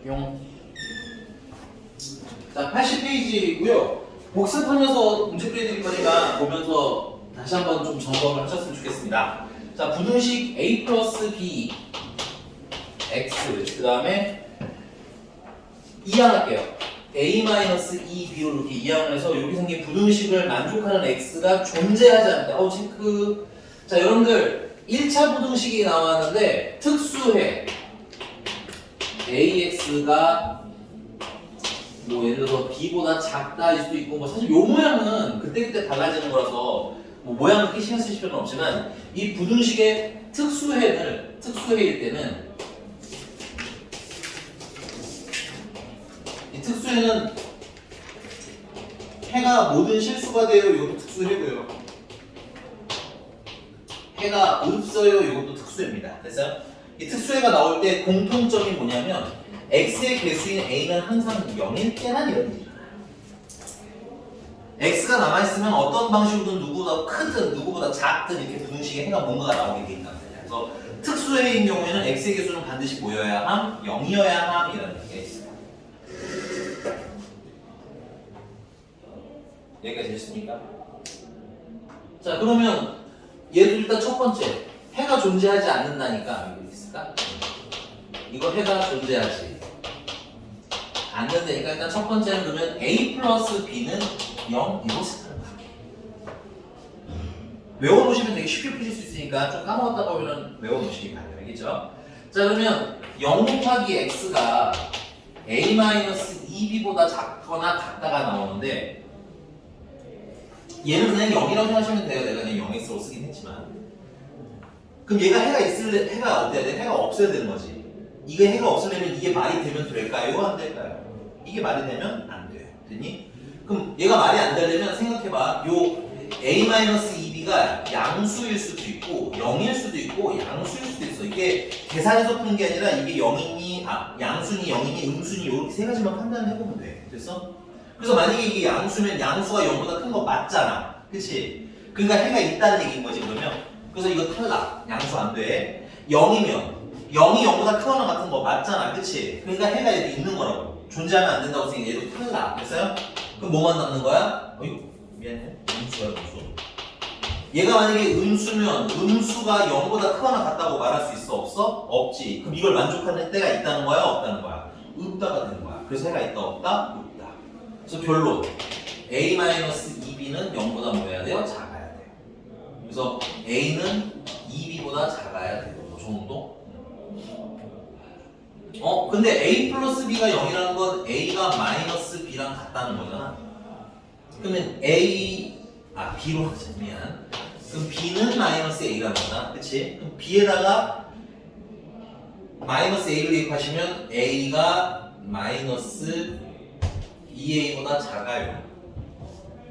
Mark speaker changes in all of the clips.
Speaker 1: 용. 자, 80페이지고요. 복습하면서 문제 풀이드릴 거니까 보면서 다시 한번 좀 점검을 하셨으면 좋겠습니다. 자, 부등식 a 플러스 b x 그 다음에 이항할게요. a-2b로 이렇게 이항을 해서 여기 생긴 부등식을 만족하는 x가 존재하지 않는다. 체크. 자, 여러분들 1차 부등식이 나왔는데 특수해. ax가 뭐 예를 들어서 b보다 작다일 수도 있고 뭐 사실 요 모양은 그때그때 달라지는 거라서 뭐 모양을 크게 신경 쓰실 필요는 없지만 이 부등식의 특수해일 때는 이 특수해는 해가 모든 실수가 돼요. 이것도 특수해고요. 해가 없어요. 이것도 특수해입니다. 됐어요? 이 특수해가 나올 때 공통점이 뭐냐면 x의 개수인 a는 항상 0일 때란 이런 얘기잖아요. x가 남아있으면 어떤 방식으로든 누구보다 크든 누구보다 작든 이렇게 부등식에 해가 뭔가가 나오게 돼 있단 말이에요. 그래서 특수해인 경우에는 x의 개수는 반드시 뭐여야 함? 0이어야 함이라는 얘기가 있어요. 여기까지 되셨습니까? 자, 그러면 얘도 일단 첫 번째 해가 존재하지 않는다니까 이거 있을까? 이거 해가 존재하지 않는다니까 일단 첫 번째는 그러면 a 플러스 b는 0 이거 생각하는 거야. 외워놓으시면 되게 쉽게 푸실 수 있으니까 좀 까먹었다 보면 외워놓으시기 바랍니다. 알겠죠? 자, 그러면 0 곱하기 x가 a-2b보다 작거나 같다가 나오는데 얘는 그냥 0이라고 생각하시면 돼요. 내가 그냥 0x로 쓰긴 했지만. 그럼 얘가 해가 어때야 돼? 해가 없어야 되는 거지. 이게 해가 없으려면 이게 말이 되면 될까요? 안 될까요? 이게 말이 되면 안 돼요. 됐니? 그럼 얘가 말이 안 되려면 생각해봐. 요 a-2b가 양수일 수도 있고 0일 수도 있고 양수일 수도 있어. 이게 계산해서 푸는 게 아니라 이게 0이니 양수니 0이니 음수니 이렇게 세 가지만 판단해보면 돼. 됐어? 그래서 만약에 이게 양수면 양수가 0보다 큰 거 맞잖아. 그치? 그러니까 해가 있다는 얘기인 거지 그러면. 그래서 이거 탈락. 양수 안 돼. 0이면 0이 0보다 크거나 같은 거 맞잖아. 그치? 그러니까 해가 얘도 있는 거라고. 존재하면 안 된다고 생각해. 얘도 탈락. 됐어요? 그럼 뭐만 남는 거야? 어이구 미안해. 음수야 음수. 얘가 만약에 음수면 음수가 0보다 크거나 같다고 말할 수 있어? 없어? 없지. 그럼 이걸 만족하는 때가 있다는 거야? 없다는 거야? 없다가 되는 거야. 그래서 해가 있다 없다? 없다. 그래서 결론 a-2b는 0보다 뭐 해야 돼요? 작아야 돼요. 그래서 a는 2b보다 작아야 돼요. 이 정도? 근데 a 플러스 b가 0이라는 건 a가 마이너스 b랑 같다는 거잖아. 그러면 b로 하자. 미안. 그럼 b는 마이너스 a라는 거잖아. 그치? 그럼 b에다가 마이너스 a를 대입하시면 a가 마이너스 2a보다 작아요.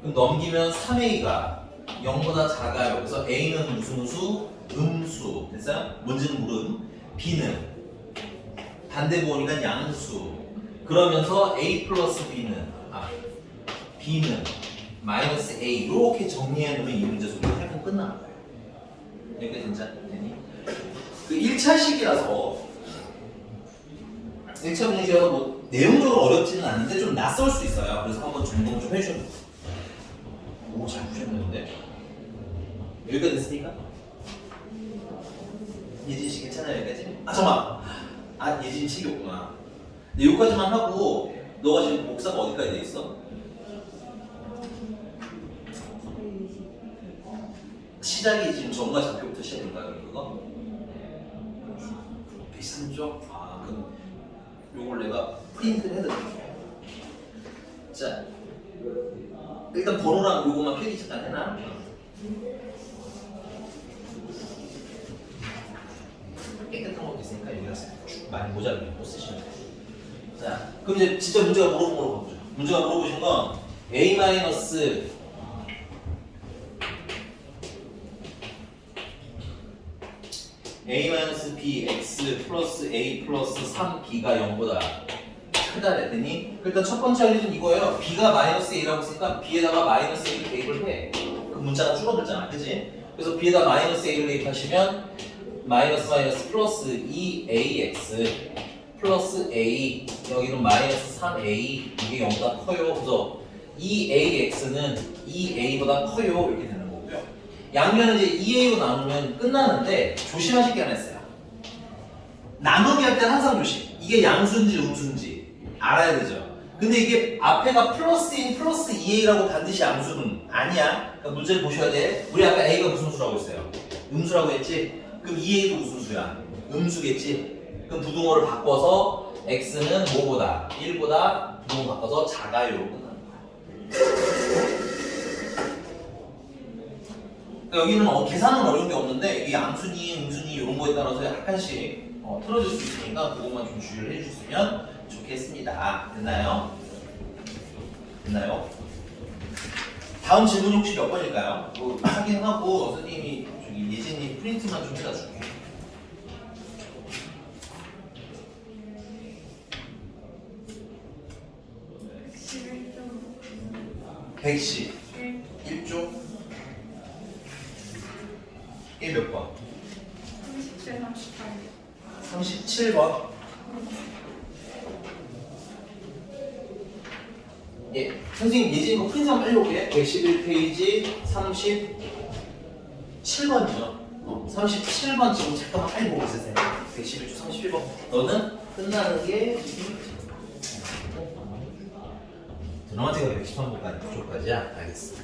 Speaker 1: 그럼 넘기면 3a가 0보다 작아요. 그래서 a는 무슨 수? 음수. 됐어요? 뭔지는 모름. b는 반대보니까 양수. 그러면서 a 플러스 b는 마이너스 a 이렇게 정리해 놓으면 이 문제 속에 해본 끝나는 거예요. 여기까지 진짜 되니? 그 1차식이라서 1차 분위기라서 뭐 내용적으로 어렵지는 않은데 좀 낯설 수 있어요. 그래서 한번 점검 좀 해주셔도 돼요. 오, 잘 푸셨는데? 여기까지 됐으니까? 예진 씨 괜찮아요? 여기까지? 잠깐만! 예진 책이 없구나. 근데 여기까지만 하고 너가 지금 복사가 어디까지 돼 있어? 시작이 지금 전과 좌표부터 시작된 거야, 그거? 비슷한 쪽? 그럼 요걸 내가 프린트를 해드릴게요. 자, 일단 번호랑 요거만 표기 잠깐 해놔. 깨끗한 것도 있으니까 여기가 많이 모자르면 또 쓰시면 돼요. 자, 그럼 이제 진짜 문제가 물어본 걸로 가보죠. 문제가 물어보신 건 a-b x 플러스 a 플러스 3b가 0보다 크다 그랬더니 일단 첫 번째 할 일은 이거예요. b가 마이너스 a라고 했으니까 b에다가 마이너스 a를 대입을 해. 그 문자가 줄어들잖아. 그치? 그래서 b에다 마이너스 a를 대입하시면 마이너스 플러스 2ax 플러스 a 여기는 마이너스 3a 이게 0보다 커요. 그래서 이 ax는 이 a보다 커요 이렇게 되는 거고요. 양면은 이제 2a로 나누면 끝나는데 조심하실 게 하나 있어요. 나누기 할 때는 항상 조심. 이게 양수인지 음수인지 알아야 되죠. 근데 이게 앞에가 플러스인 플러스 2a라고 반드시 양수는 아니야. 그러니까 문제를 보셔야 돼. 우리 아까 a가 무슨 수라고 했어요? 음수라고 했지? 그럼 2a도 무슨 수야? 음수겠지? 그럼 부등호를 바꿔서 x는 뭐보다? 1보다 부등호 바꿔서 작아요로 끝나는 거야. 그러니까 여기는 계산은 어려운 게 없는데 이게 양수니 음수니 이런 거에 따라서 약간씩 틀어질 수 있으니까 그것만 좀 주의를 해주셨으면 좋겠습니다. 됐나요? 됐나요? 다음 질문이 혹시 몇 번일까요? 뭐 확인하고 선생님이 저기 예진이 프린트만 좀 해다 줄게. 111조 1몇 번?
Speaker 2: 37, 38.
Speaker 1: 37번. 예, 선생님 예진이 거 프린트 한번 해볼게. 111페이지 37번이죠. 37번 지금 잠깐만 빨리 보고 있으세요. 111조 31번. 너는 끝나는 게 드라마틱하게 113번까지 부족하지야? 알겠어.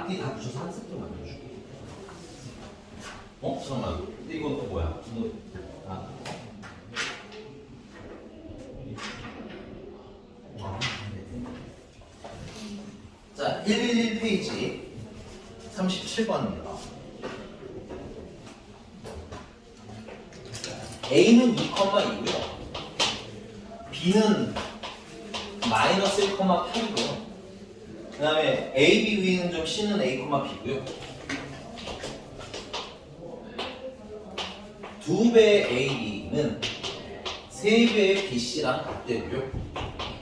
Speaker 1: 앞뒤 다 붙여서 한 세트로 만들어줄게. 잠깐만. 근데 이건 또 뭐야? 이거 111페이지 37번입니다. A는 2,2고요. B는 마이너스 1,8이고요. 그 다음에 A, B 위는 좀 C는 A, B고요. 2배의 A, B는 3배의 B, C랑 같대고요.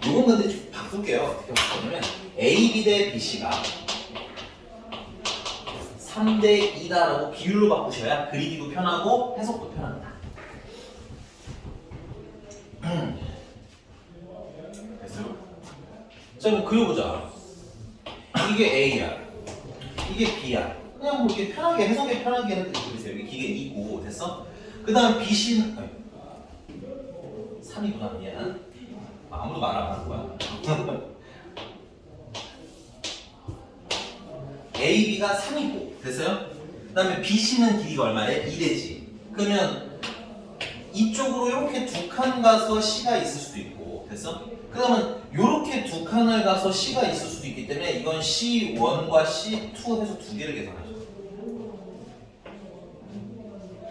Speaker 1: 이건 근데 좀 바꿀게요. 어떻게 바꾸냐면 A, B 대 B, C가 3대 2다라고 비율로 바꾸셔야 그리기도 편하고 해석도 편합니다. 됐어요? 자, 그럼 그려보자. 이게 A야. 이게 B야. 그냥 뭐 이렇게 편하게 해석이 편하게 그리세요. 이게 기계 2고 됐어? 그 다음 B, C는 3이구나. 미안. 아무도 말 안 하는 거야. A, B가 3이고 됐어요? 그 다음에 B, C는 길이가 얼마래? 2대지. 그러면 이쪽으로 이렇게 두 칸 가서 C가 있을 수도 있고 됐어? 그 다음은 이렇게 두 칸을 가서 C가 있을 수도 있기 때문에 이건 C1과 C2 해서 두 개를 계산하죠.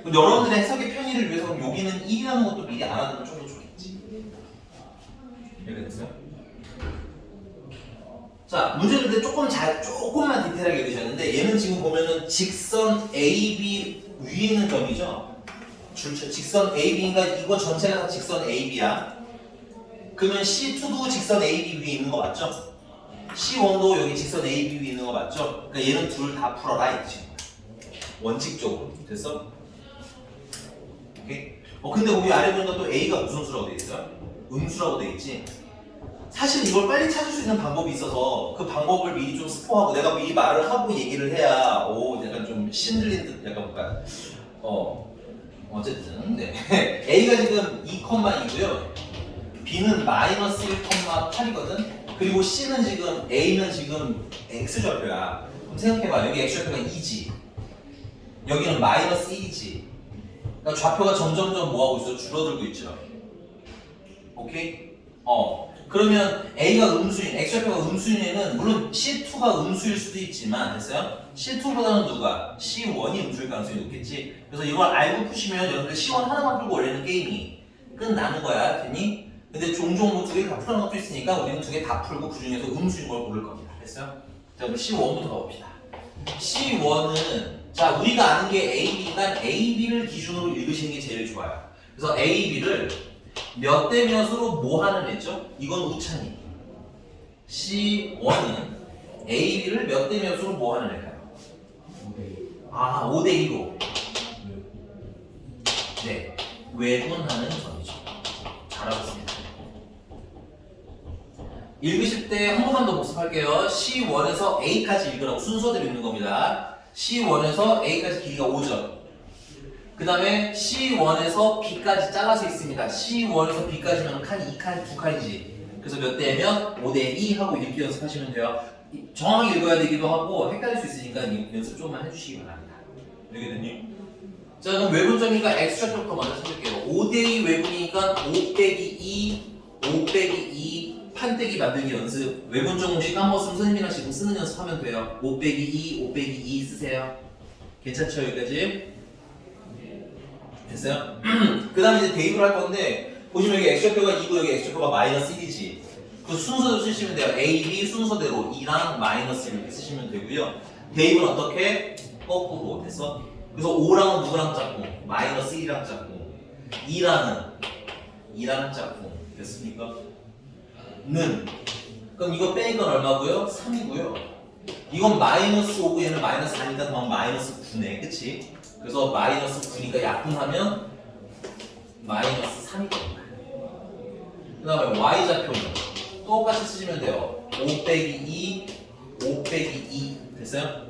Speaker 1: 여러분들의 해석의 편의를 위해서 그럼 여기는 1이라는 것도 미리 알아두면 좀 더 좋겠지. 이해가 됐어요? 자, 문제를 근데 조금만 디테일하게 그리셨는데 얘는 지금 보면은 직선 AB 위에 있는 점이죠. 직선 AB니까 이거 전체가 다 직선 AB야. 그러면 C2도 직선 AB 위에 있는 거 맞죠? C1도 여기 직선 AB 위에 있는 거 맞죠? 그러니까 얘는 둘 다 풀어라 이 친구야. 원칙적으로. 됐어? 오케이? 근데 거기 아래 보니까 또 A가 무슨 수라고 돼 있어요? 음수라고 돼 있지? 사실 이걸 빨리 찾을 수 있는 방법이 있어서 그 방법을 미리 좀 스포하고 내가 미리 말을 하고 얘기를 해야 약간 좀 신들린 듯 약간 뭔가 어쨌든 네. A가 지금 2,2고요. B는 마이너스 1,8이거든. 그리고 C는 지금 A는 지금 X좌표야. 그럼 생각해봐. 여기 X좌표가 2지. 여기는 마이너스 1이지. 그러니까 좌표가 점점점 뭐하고 있어? 줄어들고 있죠. 오케이? 그러면 A가 음수인, X좌표가 음수인에는 물론 C2가 음수일 수도 있지만 됐어요? C2보다는 누가? C1이 음수일 가능성이 높겠지. 그래서 이걸 알고 푸시면 여러분들 C1 하나만 풀고 원래는 게임이 끝나는 거야. 됐니? 근데 종종 뭐 두 개 다 풀어놓은 것도 있으니까 우리는 두 개 다 풀고 그 중에서 음수인 걸 고를 겁니다. 됐어요? 자, 그럼 C1부터 가봅시다. C1은 자, 우리가 아는 게 AB니까 AB를 기준으로 읽으시는 게 제일 좋아요. 그래서 AB를 몇 대 몇으로 뭐 하는 애죠? 이건 우찬이. C1은 AB를 몇 대 몇으로 뭐 하는 애일까요? 5대 2로. 네, 외분하는 점이죠. 잘하고 있습니다. 읽으실 때 한 번만 더 복습할게요. C1에서 A까지 읽으라고 순서대로 읽는 겁니다. C1에서 A까지 길이가 5점. 그 다음에 C1에서 B까지 잘라서 있습니다. C1에서 B까지면 칸 2칸, 2칸이지. 그래서 몇 대면 5대 2 하고 읽기 연습하시면 돼요. 정확히 읽어야 되기도 하고 헷갈릴 수 있으니까 연습 조금만 해주시기 바랍니다. 여기 됐니? 자, 그럼 외분점이니까 X좌표부터 먼저 찾을게요. 5대 2 외분이니까 5 빼기 2, 5 빼기 2 판때기 만들기 연습. 외분점 공식 까먹었으면 선생님이랑 지금 쓰는 연습하면 돼요. 5 빼기 2, 5 빼기 2 쓰세요. 괜찮죠? 여기까지? 됐어요? 그 다음에 이제 대입을 할 건데 보시면 여기 X좌표가 2고 여기 X좌표가 마이너스 1이지. 그 순서대로 쓰시면 돼요. A, B 순서대로 2랑 마이너스 이렇게 쓰시면 되고요. 대입은 어떻게? 거꾸로. 됐어? 그래서 5랑은 누구랑 짝꿍? 마이너스 1이랑 짝꿍. 2랑 짝꿍. 됐습니까? 는 그럼 이거 빼는 건 얼마고요? 3이고요. 이건 마이너스 5고 얘는 마이너스 4니까 그만 마이너스 9네. 그치? 그래서 마이너스 9니까 약분하면 마이너스 3이 됩니다. 그 다음에 Y좌표는 똑같이 쓰시면 돼요. 5 빼기 2, 5 빼기 2 됐어요?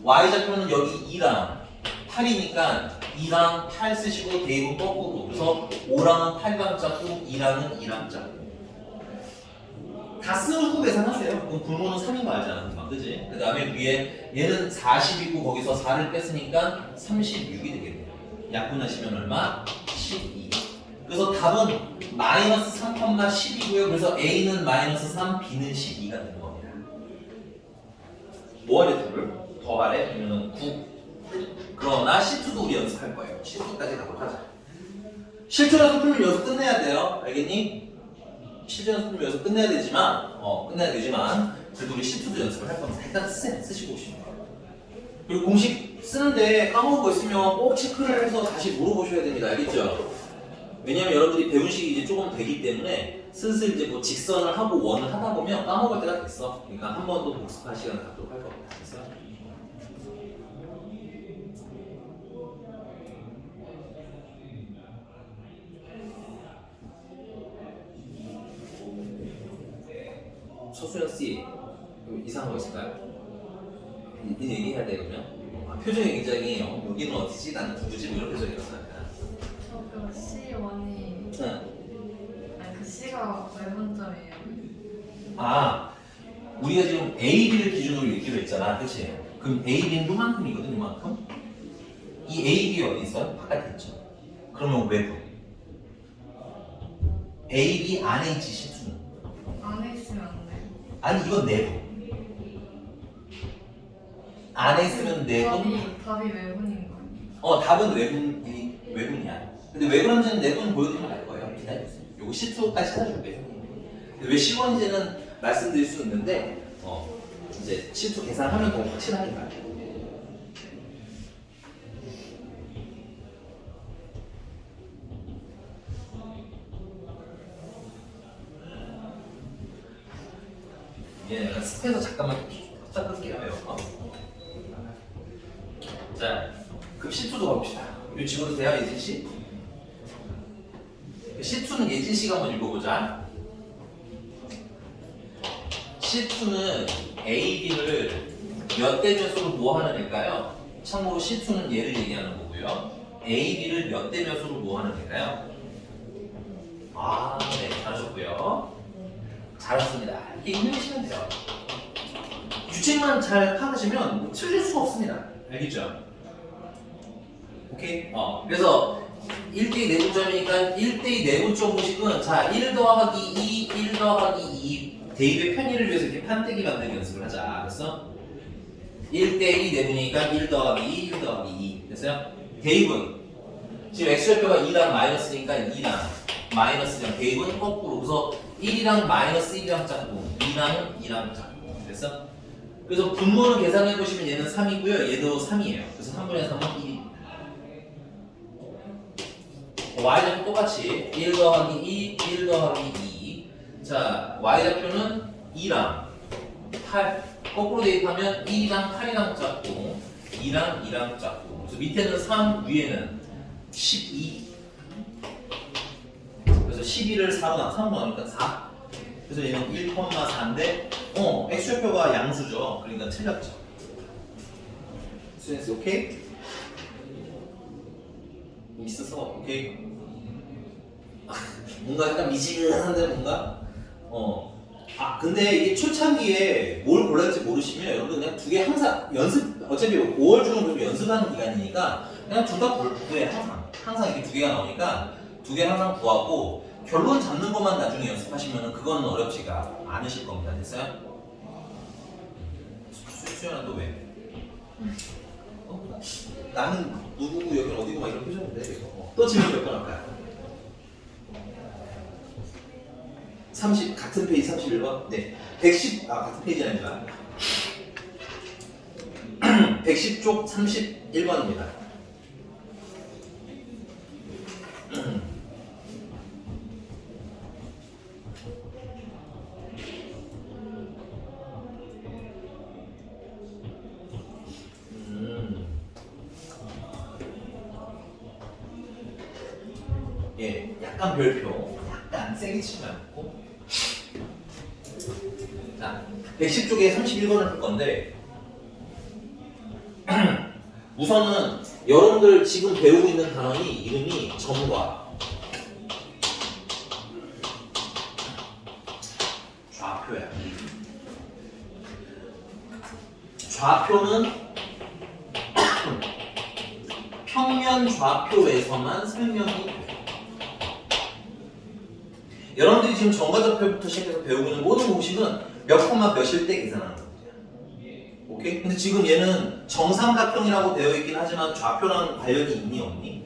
Speaker 1: Y좌표는 여기 2랑 8이니까 2랑 8 쓰시고 대입은 거꾸로. 그래서 5랑은 8랑 짝꿍, 2랑은 2랑 짝꿍. 다 쓰고 계산하세요. 그럼 분모는 3인 거 알잖아. 금방, 그지? 그 다음에 위에 얘는 40이고 거기서 4를 뺐으니까 36이 되겠네요. 약분하시면 얼마? 12. 그래서 답은 마이너스 3,12고요. 그래서 A는 마이너스 3, B는 12가 되는 겁니다. 뭐하래 답을? 더하래? 그러면 9. 그러나 C2도 우리 연습할 거예요. C2까지 가도록 하자. 실전 연습 풀면 여기서 끝내야 돼요. 알겠니? 실전 연습 풀면 여기서 끝내야 되지만 그래도 우리 C2도 연습을 할 겁니다. 일단 쓰시고 오시면 돼요. 그리고 공식 쓰는데 까먹은 거 있으면 꼭 체크를 해서 다시 물어보셔야 됩니다. 알겠죠? 왜냐면 여러분들이 배운 시기 이제 조금 되기 때문에 슬슬 이제 뭐 직선을 하고 원을 하다 보면 까먹을 때가 됐어. 그러니까 한 번 더 복습할 시간을 갖도록 할 겁니다. 됐어요? 서수연 씨, 이상한 거 있을까요? 이 얘기해야 돼 그러면? 표정이 굉장히 여기는 어디지? 나는 누구지? 뭐 이런 표정이었어요.
Speaker 2: 저그 C1이 아니 그 C가 몇 분점이에요?
Speaker 1: 아, 우리가 지금 A, B를 기준으로 읽기로 했잖아, 그렇지? 그럼 A, B는 요만큼이거든, 요만큼. 이 A, B 어디 있어? 바깥에 있죠. 그러면 외부. A, B 안에 있지, C2는.
Speaker 2: 안에 있으면 안 돼요.
Speaker 1: 아니, 이건 내부. 안에 있으면 내부.
Speaker 2: 답이 외분인 거예요.
Speaker 1: 답은 외분이야. 근데 왜 그런지는 내분 보여드리면 알 거예요. 기다려주세요. 요거 C2까지 찾아줄게요. 왜 C1인지는 말씀드릴 수 있는데, 이제 C2 계산하면 더 확실하니까. 예, 약간 습해서 잠깐만 딱 끊게요. 자, 그럼 C2도 가봅시다. 이거 지워도 돼요, 예진 씨? C2는 예진 씨가 한번 읽어보자. C2는 A, B를 몇 대 몇으로 뭐 하는 애일까요? 참고로 C2는 얘를 얘기하는 거고요. A, B를 몇 대 몇으로 뭐 하는 애일까요? 아, 네, 잘하셨고요. 잘했습니다. 이렇게 입력하시면 돼요. 규칙만 잘 파악하시면 뭐 틀릴 수가 없습니다. 알겠죠? 오케이? 그래서 1대2 내분점이니까 1대2 내분점 공식은 자, 1 더하기 2, 1 더하기 2 대입의 편의를 위해서 이렇게 판때기 만들기 연습을 하자. 됐어? 1대2 내분이니까 1 더하기 2, 1 더하기 2. 됐어요? 대입은 지금 x절표가 2랑 마이너스니까 2랑 마이너스랑 대입은 거꾸로. 그래서 1이랑 마이너스 1이랑 짝꿍, 2랑 2랑 짝꿍. 됐어? 그래서 분모를 계산해 보시면 얘는 3이고요. 얘도 3이에요. 그래서 3분의 3은 1입니다. y좌표 똑같이 1 더하기 2, 1 더하기 2. 자, y좌표는 2랑 8. 거꾸로 대입하면 1이랑 8이랑 짝꿍, 2랑 2랑 짝꿍. 그래서 밑에는 3, 위에는 12. 그래서 12를 4로 3로 나누니까 4. 그래서 얘는 1,4인데 x좌표가 양수죠. 그러니까 틀렸죠. 스튜던트 오케이? 있어서 오케이? 뭔가 약간 미지근한데 뭔가? 근데 이게 초창기에 뭘 골라야 할지 모르시면 여러분 그냥 두 개 항상 연습, 어차피 5월 중은 그래도 연습하는 기간이니까 그냥 둘 다 구해. 항상 이렇게 두 개가 나오니까 두 개 항상 구하고 결론 잡는 것만 나중에 연습하시면 그거는 어렵지가 않으실 겁니다. 됐어요? 수연아 너 왜? 나는 누구고 여긴 어디고 막 이런 표정인데 또 질문 몇 번 할까요? 30 같은 페이지 31번? 네. 110 같은 페이지가 아니라 110쪽 31번입니다. 예, 약간 별표, 약간 세게 치지 않고. 자, 110쪽에 31번을 할 건데, 우선은 여러분들 지금 배우고 있는 단원이 이름이 점과 좌표야. 좌표는 평면 좌표에서만 설명이 돼요. 여러분들이 지금 점과 좌표부터 시작해서 배우고 있는 모든 공식은 몇 콤마 몇일 때 계산하는 겁니다. 오케이? 근데 지금 얘는 정삼각형이라고 되어 있긴 하지만 좌표랑 관련이 있니 없니?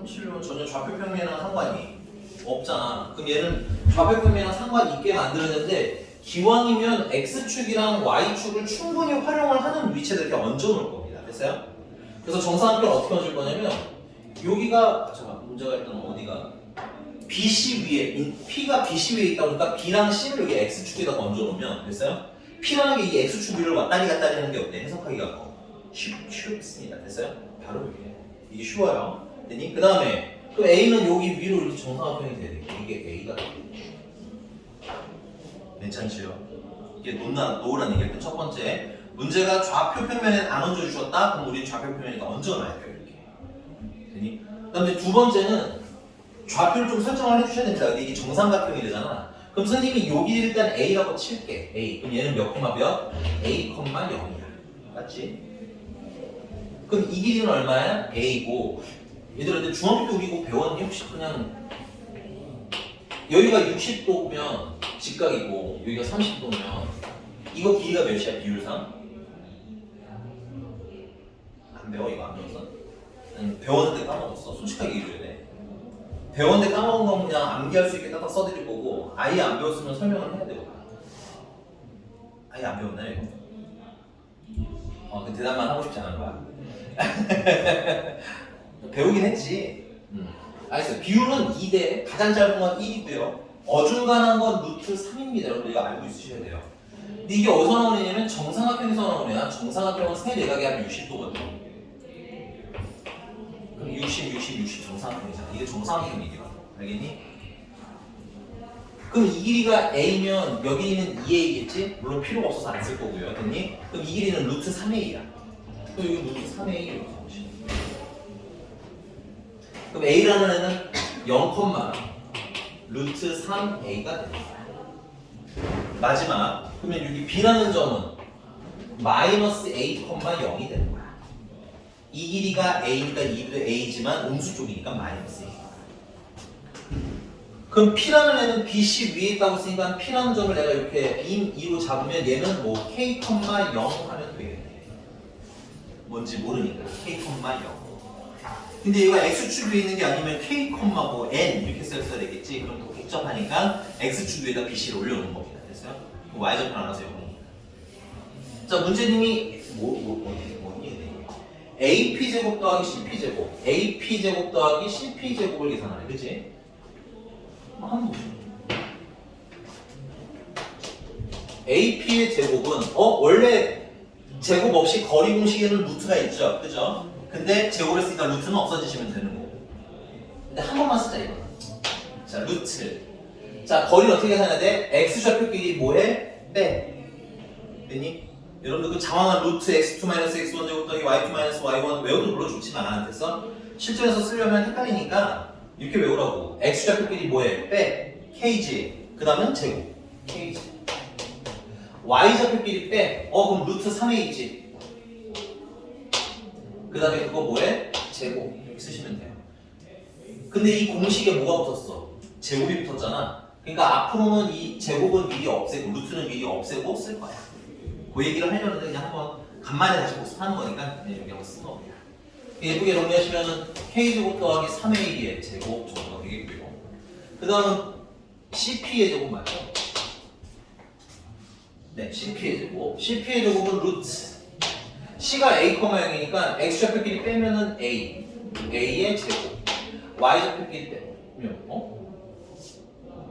Speaker 1: 실은 전혀 좌표 평면이랑 상관이 없잖아. 그럼 얘는 좌표 평면이랑 상관이 있게 만들었는데 기왕이면 x축이랑 y축을 충분히 활용을 하는 위치에 이렇게 얹어 놓을 겁니다. 됐어요? 그래서 정사각형을 어떻게 얹을 거냐면 여기가 잠깐 문제가 일단 어디가 BC 위에 P가 BC 위에 있다 보니까 B랑 C를 여기 x축에다가 얹어 놓으면 됐어요? P라는 게 이 x축 위를 왔다리 갔다리 하는 게 어때? 해석하기가 쉽습니다. 됐어요? 바로 이게 쉬워요. 됐니? 그 다음에 그럼 A는 여기 위로 이렇게 정사각형이 돼야 되겠네. 이게 A가 괜찮지요? 이게 노란 얘기할 첫 번째 문제가 좌표 평면에 안 얹어주셨다? 그럼 우리 좌표 평면에다 얹어놔야 돼요. 이렇게 됐니? 그 다음에 두 번째는 좌표를 좀 설정을 해주셔야 됩니다. 근데 이게 정삼각형이 되잖아. 그럼 선생님이 여기 일단 A라고 칠게. A. 그럼 얘는 몇 콤마 몇? A, 0이야. 맞지? 그럼 이 길이는 얼마야? A고 얘들아 근데 중학교 때 우리 이거 배웠니? 혹시 그냥 여기가 60도면 직각이고 여기가 30도면 이거 길이가 몇이야 비율상? 안 배워 이거 안 배웠어? 아니 배웠는데 까먹었어. 솔직하게 얘기해줘야 돼. 배웠는데 까먹은 건 그냥 암기할 수 있게 딱딱 써드릴 거고 아예 안 배웠으면 설명을 해야 되거든. 아예 안 배웠나요 이거? 그 대답만 하고 싶지 않은 거야. 배우긴 했지. 알겠어요. 비율은 2대 가장 짧은 건 1이고요. 어중간한 건 루트 3입니다. 여러분들 이거 알고 있으셔야 돼요. 근데 이게 어디서 나오느냐면 정사각형에서 나오냐. 정사각형은 세 내각이 하면 60도거든요. 그럼 60 정사각형이잖아. 이게 정사각형이죠. 알겠니? 그럼 이 길이가 A면 여기는 2A겠지? 물론 필요가 없어서 안 쓸 거고요. 됐니? 그럼 이 길이는 루트 3A야. 그럼 여기 루트 3A 이렇게 보시면 그럼 A라는 애는 0, 루트 3A가 됩니다. 마지막 그러면 여기 B라는 점은 마이너스 A, 0이 되는 거야. 이 길이가 A니까 이도 A지만 음수 쪽이니까 마이너스 A. 그럼 P라는 애는 BC 위에 있다고 했으니까 P라는 점을 내가 이렇게 인 2로 잡으면 얘는 뭐 K, 0 하면 되겠네. 뭔지 모르니까 K, 0. 근데 얘가 X축 위에 있는 게 아니면 K, 뭐 N 이렇게 써야 되겠지. 그럼 더 복잡하니까 X축 위에다 BC를 올려놓은 겁니다. 됐어요? Y좌표 알아서 여러분. 자 문제님이 뭐니? AP제곱 더하기 CP제곱 AP제곱 더하기 CP제곱을 계산하래. 그치? 한번 보시죠. AP의 제곱은 원래 제곱 없이 거리 공식에는 루트가 있죠. 그죠? 근데 제곱을 쓰니까 루트는 없어지시면 되는 거고. 근데 한 번만 쓰자 이거. 자 루트. 자 거리는 어떻게 계산해야 돼? x좌표끼리 뭐해? 빼. 됐니? 여러분들 그 장황한 루트 x2-x1 제곱 더하기 y2-y1 외워도 물론 좋지만 됐어? 실전에서 쓰려면 헷갈리니까 이렇게 외우라고. x좌표끼리 뭐해? 빼. kg. 그 다음은 제곱. kg. y좌표끼리 빼. 그럼 루트 3a지. 그 다음에 그거 뭐해? 제곱. 이렇게 쓰시면 돼요. 근데 이 공식에 뭐가 붙었어? 제곱이 붙었잖아. 그러니까 앞으로는 이 제곱은 미리 없애고 루트는 미리 없애고 쓸 거야. 그 얘기를 하려는데 그냥 한번 간만에 다시 복습하는 거니까 여기 한번 쓴 겁니다. 예쁘게 정리하시면은 k제곱 더하기 3a의 제곱 정도가 되겠고요. 그 다음은 cp의 제곱 맞죠? 네, cp의 제곱. cp의 제곱은 루트. c가 a, 0이니까 x좌표끼리 빼면은 a의 제곱. y좌표끼리 빼면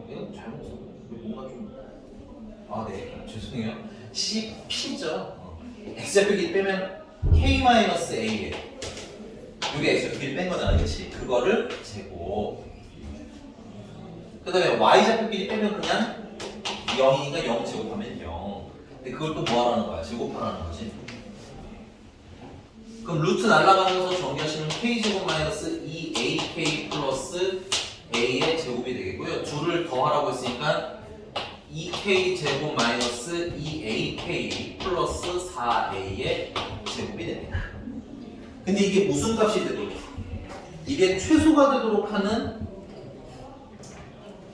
Speaker 1: 이거 잘못 썼어. 뭔가 좀 네, 죄송해요. cp죠. x좌표끼리 빼면 k-a에 이게 x좌표끼리 뺀 거잖아, 그렇지? 그거를 제곱. 그 다음에 y좌표끼리 빼면 그냥 0이니까 0 제곱하면 0. 근데 그걸 또 뭐 하라는 거야? 제곱하라는 거지. 그럼 루트 날라가면서 정리하시면 k제곱 마이너스 2ak 플러스 a의 제곱이 되겠고요. 둘을 더하라고 했으니까 2k 제곱 마이너스 2ak 플러스 4a의 제곱이 됩니다. 근데 이게 무슨 값이 되도록? 이게 최소가 되도록 하는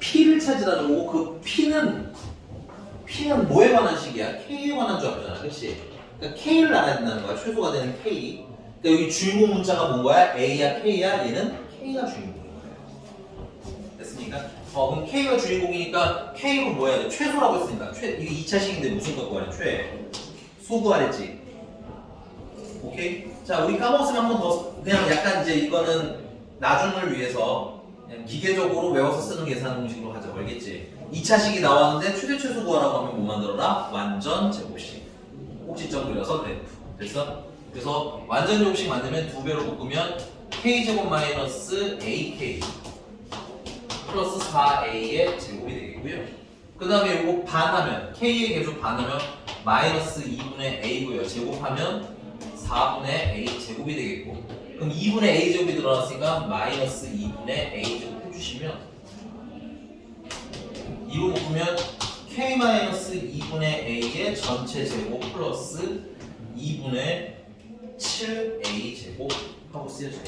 Speaker 1: p를 찾으라는 거고 그 p는 P는 뭐에 관한 식이야? K에 관한 조합이잖아, 그렇지? 그러니까 K를 알아야 된다는 거야. 최소가 되는 K. 그러니까 여기 주인공 문자가 뭔 거야? A야, K야? 얘는 K가 주인공인 거예요. 됐습니까? 그럼 K가 주인공이니까 K로 뭐 해야 돼? 최소라고 했으니까 이게 2차식인데 무슨 거 구하래? 소구하랬지 오케이? 자, 우리 까먹었으면 한 번 더 그냥 약간 이제 이거는 나중을 위해서 그냥 기계적으로 외워서 쓰는 계산 공식으로 하자. 알겠지? 2차식이 나왔는데 최대 최소 구하라고 하면 뭐 만들어라? 완전 제곱식. 꼭지점 그려서 그래프. 됐어? 그래서 완전 제곱식 만들면 2배로 묶으면 k제곱 마이너스 ak 플러스 4a의 제곱이 되겠고요. 그 다음에 이거 반하면 k의 계속 반하면 마이너스 2분의 a고요. 제곱하면 4분의 a 제곱이 되겠고, 그럼 2분의 a 제곱이 들어갔으니까 마이너스 2분의 a 제곱 해주시면 2로 묶으면 k 마이너스 2분의 a의 전체 제곱 플러스 2분의 7a 제곱 하고 쓰여져요.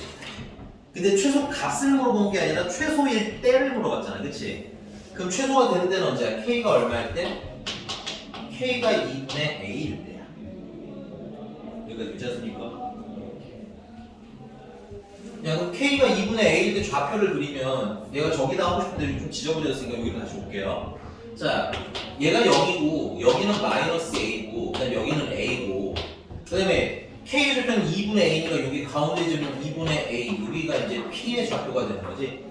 Speaker 1: 근데 최소 값을 물어본 게 아니라 최소일 때를 물어봤잖아, 그치? 그럼 최소가 되는 때는 언제야? k가 얼마일 때? k가 2분의 a일 때야. 여기가 되지 않습니까? 야, 그럼 k가 2분의 a일 때 좌표를 그리면 내가 저기다 하고 싶은데 좀 지저분해졌으니까 여기로 다시 올게요. 자, 얘가 0이고 여기는 마이너스 a고 그 다음에 여기는 a고 그 다음에 k의 좌표는 2분의 a니까 여기 가운데 지금 2분의 a 여기가 이제 p의 좌표가 되는 거지.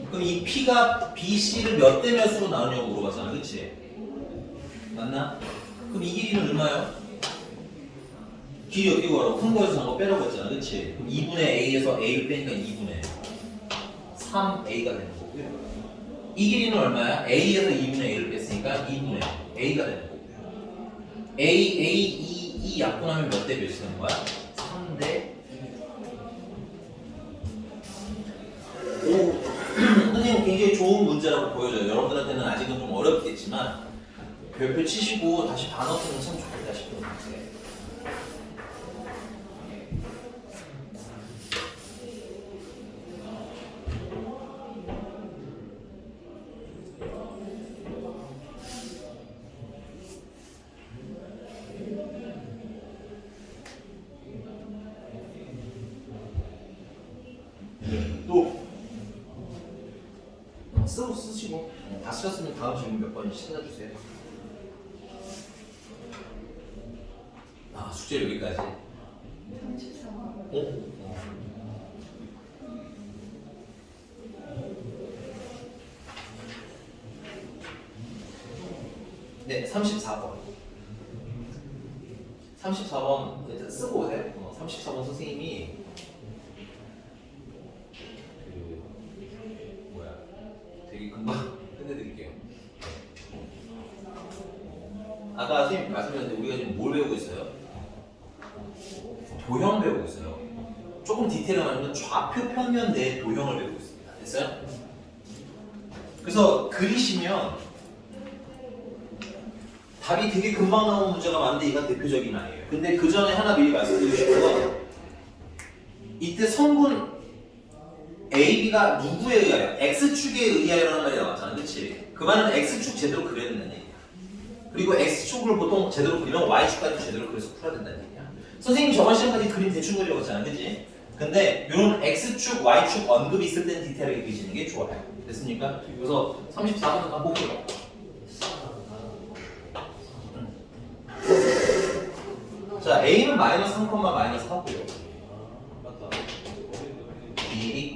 Speaker 1: 그럼 이 p가 bc를 몇 대 몇으로 나누냐고 물어봤잖아, 그치? 맞나? 그럼 이 길이는 얼마예요? 길이 어떻게 구하라고? 큰 거에서 작은 거 빼라고 했잖아, 그치? 그럼 2분의 a에서 a를 빼니까 2분의 3a가 되는 거고요. 이 길이는 얼마야? a에서 2분의 a를 뺐으니까 2분의 a가 되는 거고요. 이 약분하면 몇 대 몇이 되는 거야? 3대 5. 선생님 굉장히 좋은 문제라고 보여져요. 여러분들한테는 아직은 좀 어렵겠지만 별표 치시고 다시 반어 쓰면 참 좋겠다 싶은 문제. 또 쓰시고 다 쓰셨으면 다음 질문 몇 번인지 찾아주세요. 아, 숙제 여기까지.
Speaker 2: 34번.
Speaker 1: 네, 34번. 34번 일단 쓰고 오세요. 34번 선생님이 되게 금방 끝내드릴게요. 아까 선생님 말씀하셨는데 우리가 지금 뭘 배우고 있어요? 도형 배우고 있어요. 조금 디테일하면 좌표 평면 내 도형을 배우고 있습니다. 됐어요? 그래서 그리시면 답이 되게 금방 나오는 문제가 많은데 이건 대표적인 아니에요. 근데 그 전에 하나 미리 말씀드리고 싶은 건 이때 성분 A, B가 누구에 의하여? X축에 의하여라는 말이 나왔잖아, 그치? 그 말은 X축 제대로 그려야 된다는 얘기야. 그리고 X축을 보통 제대로 그리면 Y축까지 제대로 그려서 풀어야 된다는 얘기야. 선생님이 저번 시간까지 그림 대충 그려봤잖아, 그치? 근데 이런 X축, Y축 언급이 있을 때는 디테일하게 그리시는 게 좋아요. 됐습니까? 그래서 34번 한번 볼게요. 자, A는 마이너스 3, 마이너스 4고요. B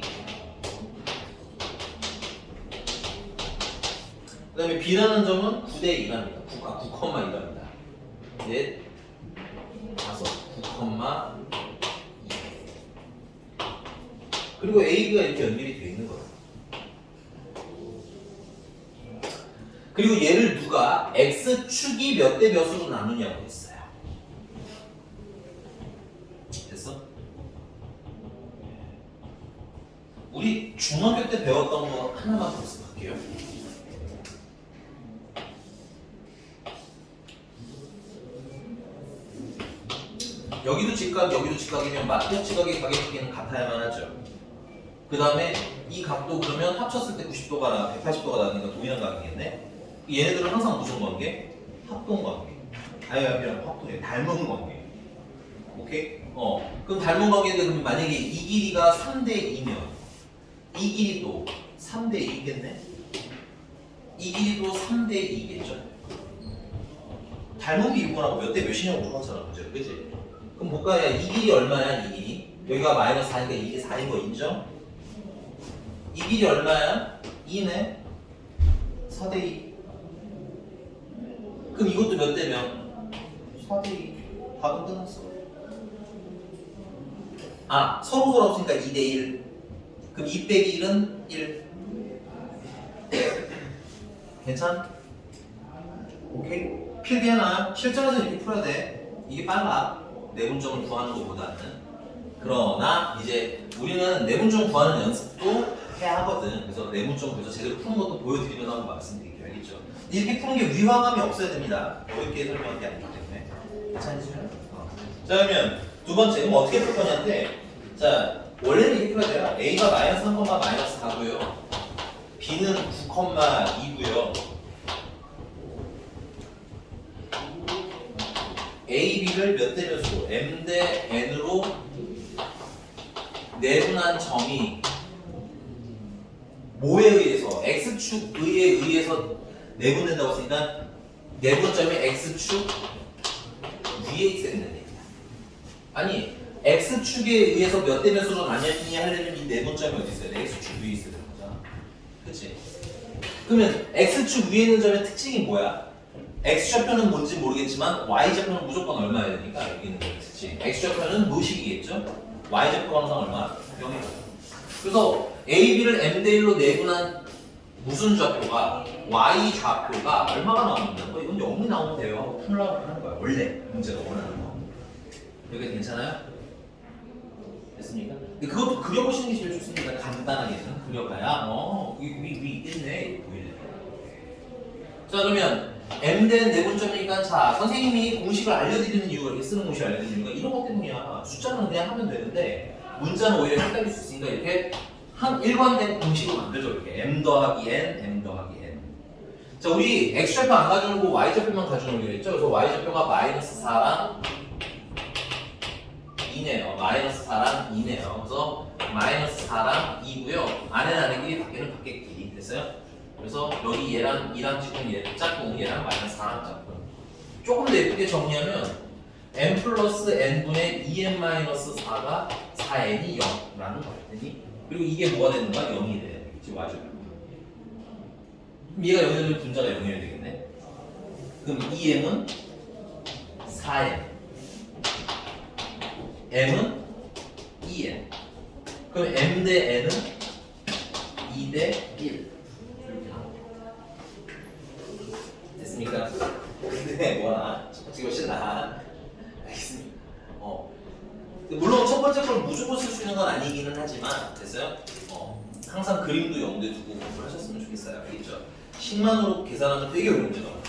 Speaker 1: 그 다음에 B라는 점은 9대 2입니다. 9,2입니다. 넷, 5, 9,2. 그리고 AB가 이렇게 연결이 되어 있는 거예요. 그리고 얘를 누가 X축이 몇 대 몇으로 나누냐고 했어요. 됐어? 우리 중학교 때 배웠던 거 하나만 더 말씀할게요. 여기도 직각, 여기도 직각이면 맞대 직각의 가격끼리는 같아야만 하죠. 그 다음에 이 각도 그러면 합쳤을 때 90도가 나, 180도가 나니까 동일한 각이겠네. 얘네들은 항상 무슨 관계? 합동 관계. 아니면 합동이 닮은 관계. 오케이? 그럼 닮은 관계인데 그럼 만약에 이 길이가 3대 2면 이 길이도 3대 2겠네? 이 길이도 3대 2겠죠? 닮은 길이구나. 몇 대 몇이냐고 물어봤잖아, 문제를. 그치? 그럼 볼까? 야, 이 길이 얼마야, 이 길이? 여기가 마이너스 4니까 이게 4인 거 인정? 이 길이 얼마야? 2네? 4대 2. 그럼 이것도 몇 대면? 4대 2. 답은 끝났어. 아, 서로 없으니까 2대 1. 그럼 2 빼기 1은 1. 괜찮? 오케이? 필기해놔. 실전에서 이렇게 풀어야 돼. 이게 빨라. 내분점을 구하는 것보다는. 그러나 이제 우리는 내분점 구하는 연습도 해야 하거든. 그래서 내분점 그래서 제대로 푸는 것도 보여드리면 한번 말씀드릴게요. 알겠죠? 이렇게 푸는 게 위화감이 없어야 됩니다. 어렵게 설명할 게 아니기 때문에. 괜찮으시면? 자, 그러면 두 번째. 그럼 어떻게 풀 거냐인데, 자, 원래는 이렇게 풀어야 돼요. A가 마이너스 3, 마이너스 4고요. B는 9,2고요. A, B를 몇 대 몇으로? M 대 N으로 내분한 점이 뭐에 의해서? X축 의해서 내분된다고 했으니까 내분점이 X축 위에 있어야 된다는 얘기야. 아니, X축에 의해서 몇 대 몇으로 나뉘었느냐 하려면 이 내분점이 어디 있어야 돼? X축 위에 있어야 되는 거잖아. 그치? 그러면 X축 위에 있는 점의 특징이 뭐야? X좌표는 뭔지 모르겠지만 Y좌표는 무조건 얼마여야 되니까 여기 있는 거 특징. X좌표는 무식이겠죠? Y좌표가 항상 얼마? 0이에요. 그래서 A, B를 M 대 1로 내분한 무슨 좌표가 Y좌표가 얼마가 나오는다는 거? 이건 0이 나오면 돼요 하고 풀라고 하는 거야. 원래 문제가 원하는 거. 여기 괜찮아요? 됐습니까? 근데 그것도 그려보시는 게 제일 좋습니다. 간단하게 좀 그려봐야 위 있겠네 보이네. 자, 그러면 M 대 내분점이니까 자, 선생님이 공식을 알려드리는 이유가 이렇게 쓰는 공식을 알려드리는 이유가 이런 것 때문이야. 숫자는 그냥 하면 되는데 문자는 오히려 헷갈릴 수 있으니까 이렇게 한 일관된 공식을 만들죠. 이렇게 M 더하기 N, M 더하기 N. 자, 우리 X좌표 안 가져오고 Y좌표만 가져오기로 했죠. 그래서 Y좌표가 마이너스 4랑 2네요. 마이너스 4랑 2네요. 그래서 마이너스 4랑 2고요. 안에는 안에 밖에는 밖에 길이 됐어요? 그래서 여기 얘랑 2랑 지금 얘 짝꿍, 얘랑 마이너스 4랑 짝꿍. 조금 더 예쁘게 정리하면 n 플러스 n분의 2n 마이너스 4가 4n이 0라는 거 같더니 그리고 이게 뭐가 되는 거야? 0이 돼. 그치? 맞아. 그럼 얘가 0이 되면 분자가 0이어야 되겠네. 그럼 2m은 4n, m은 2n. 그럼 m 대 n은 2 대 1. 됐습니까? 근데 뭐나 첫 번째 것이 나. 알겠습니다. 물론 첫 번째 걸 무조건 쓸 수 있는 건 아니기는 하지만 됐어요? 항상 그림도 염두에 두고 공부를 하셨으면 좋겠어요. 알겠죠? 10만으로 계산하면 되게 어려운 문제가 많아요.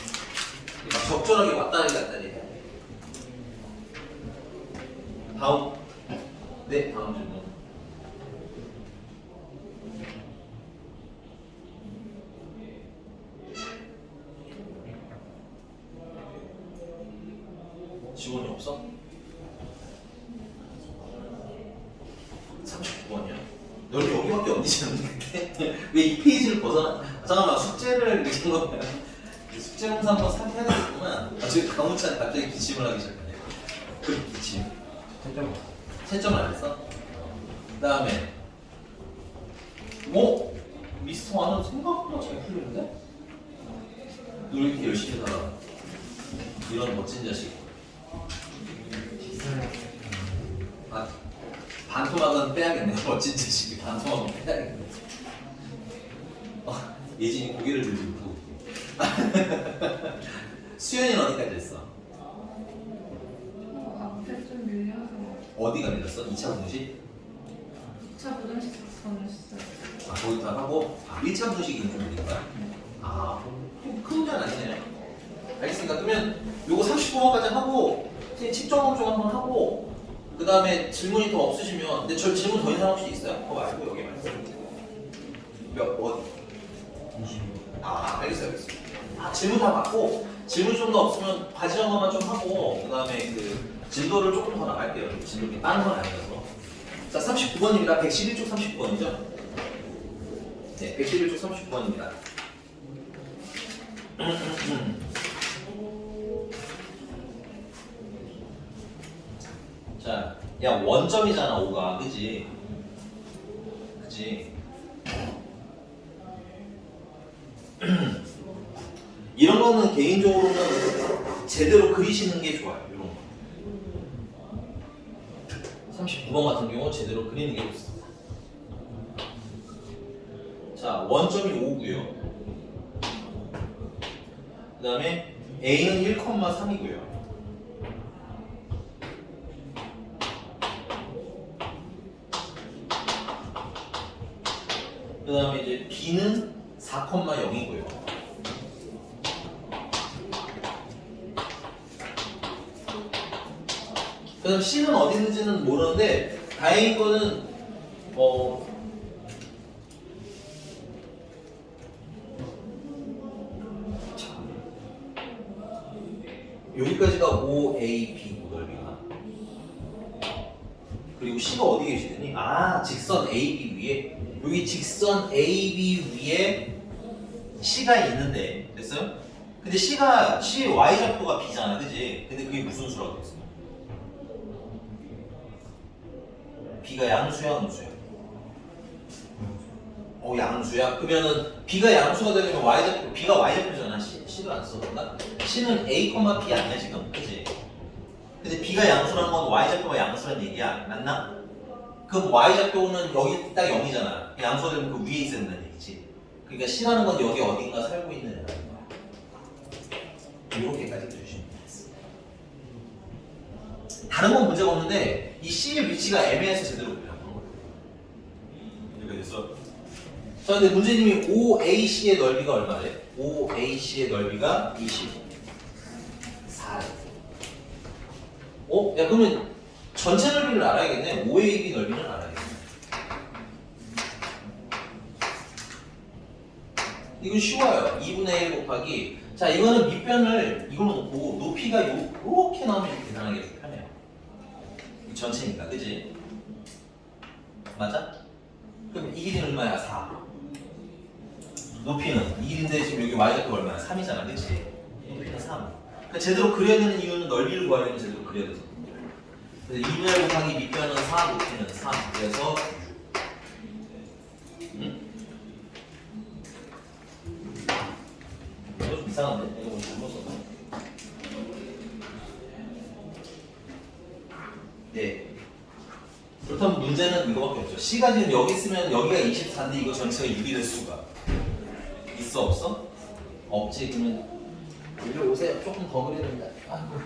Speaker 1: 막 적절하게 왔다리 갔다리 해야 돼. 다음. 네, 다음 질문. 지원이 없어? 39번이야? 넌 여기밖에 없지 않는데? 왜 이 페이지를 벗어나? 잠깐만, 숙제를 이렇게 한 거야. 숙제 검사 한번 살펴야 되겠구만. 지금 강우찬 갑자기 기침을 하기 시작하네. 그 기침. 채점을 안 했어? 그 다음에 미스터 와는 생각보다 잘 풀리는데? 너 이렇게 열심히 살아. 이런 멋진 자식. 반토막은 빼야겠네. 멋진 자식이 반토막은 빼야겠네. 예진이 고개를 들고 있고. 수연이는 어디까지 했어?
Speaker 2: 앞에 좀 밀려서
Speaker 1: 어디가 밀렸어? 2차 공식?
Speaker 2: 2차 부등식 던졌어요.
Speaker 1: 거기 다 하고 1차 공식이 좀 밀린 거야? 큰 문제는 아니네요. 알겠습니다. 그러면 요거 39번까지 하고 칩정검증 한번 하고 그 다음에 질문이 더 없으시면 근데 저 질문 더 이상 혹시 있어요? 그거 말고 여기 말고 어디? 알겠어요. 질문 다 받고 질문 좀 더 없으면 과제 점검만 좀 하고 그 다음에 그 진도를 조금 더 나갈게요. 진도가 다른 건 아니라서. 자, 39번입니다. 111쪽 39번이죠? 네, 111쪽 39번입니다. 자, 야 원점이잖아 5가, 그지? 그지? 이런 거는 개인적으로는 제대로 그리시는 게 좋아요. 이런 거. 39번 같은 경우 제대로 그리는 게 좋습니다. 자, 원점이 5고요. 그 다음에 A는 1,3이고요. 그 다음에 이제 B는 4,0이고요. 그 다음 C는 어디 있는지는 모르는데 다행인 거는 여기까지가 OAB 넓이가. 그리고 C가 어디 계시더니 직선 AB 위에, 여기 직선 AB 위에 C가 있는데 됐어요? 근데 C Y좌표가 B잖아, 그지? 근데 그게 무슨 수라고 됐어? B가 양수야, 음수야? 양수야? 그러면은 B가 양수가 되려면 Y좌표, B가 Y좌표잖아. C도 안 써본다? C는 A, B 아니야 지금? 그치? 근데 B가 양수라는 건 Y좌표가 양수라는 얘기야. 맞나? 그럼 Y좌표는 여기 딱 0이잖아. 양수가 되면 그 위에 있어야 된다는 얘기지. 그러니까 C라는 건 여기 어딘가 살고 있는 애라는 거야. 이렇게까지 주시면 되겠습니다. 다른 건 문제가 없는데 이 C의 위치가 애매해서 제대로 그려. 이렇게 됐어. 자, 근데 문제님이 OAC의 넓이가 얼마래? OAC의 넓이가 24. 야, 그러면 전체 넓이를 알아야겠네. OAB 넓이는 알아야겠네. 이건 쉬워요. 2분의 1 곱하기. 자, 이거는 밑변을 이걸로 놓고 높이가 요렇게 나오면 이렇게 계산하기 좀 편해요. 이 전체니까, 그지? 맞아? 그럼 이 길이는 얼마야? 4. 높이는 2인데 지금 여기 y좌표가 얼마야? 3이잖아, 그치? 높이는 3. 그러니까 제대로 그려야 되는 이유는 넓이를 구하려면 제대로 그려야 돼서. 그래서 2분의 1 곱하기 밑변은 4, 높이는 3. 그래서 6. 응? 이거 좀 이상한데? 이거 뭐 잘못 썼나? 네. 그렇다면 문제는 이거밖에 없죠. C가 지금 여기 있으면 여기가 24인데 이거 전체가 6이 될 수가 있어, 없어? 없지. 그러면 여기 오세요. 조금 더 그려야 된다. 아이고.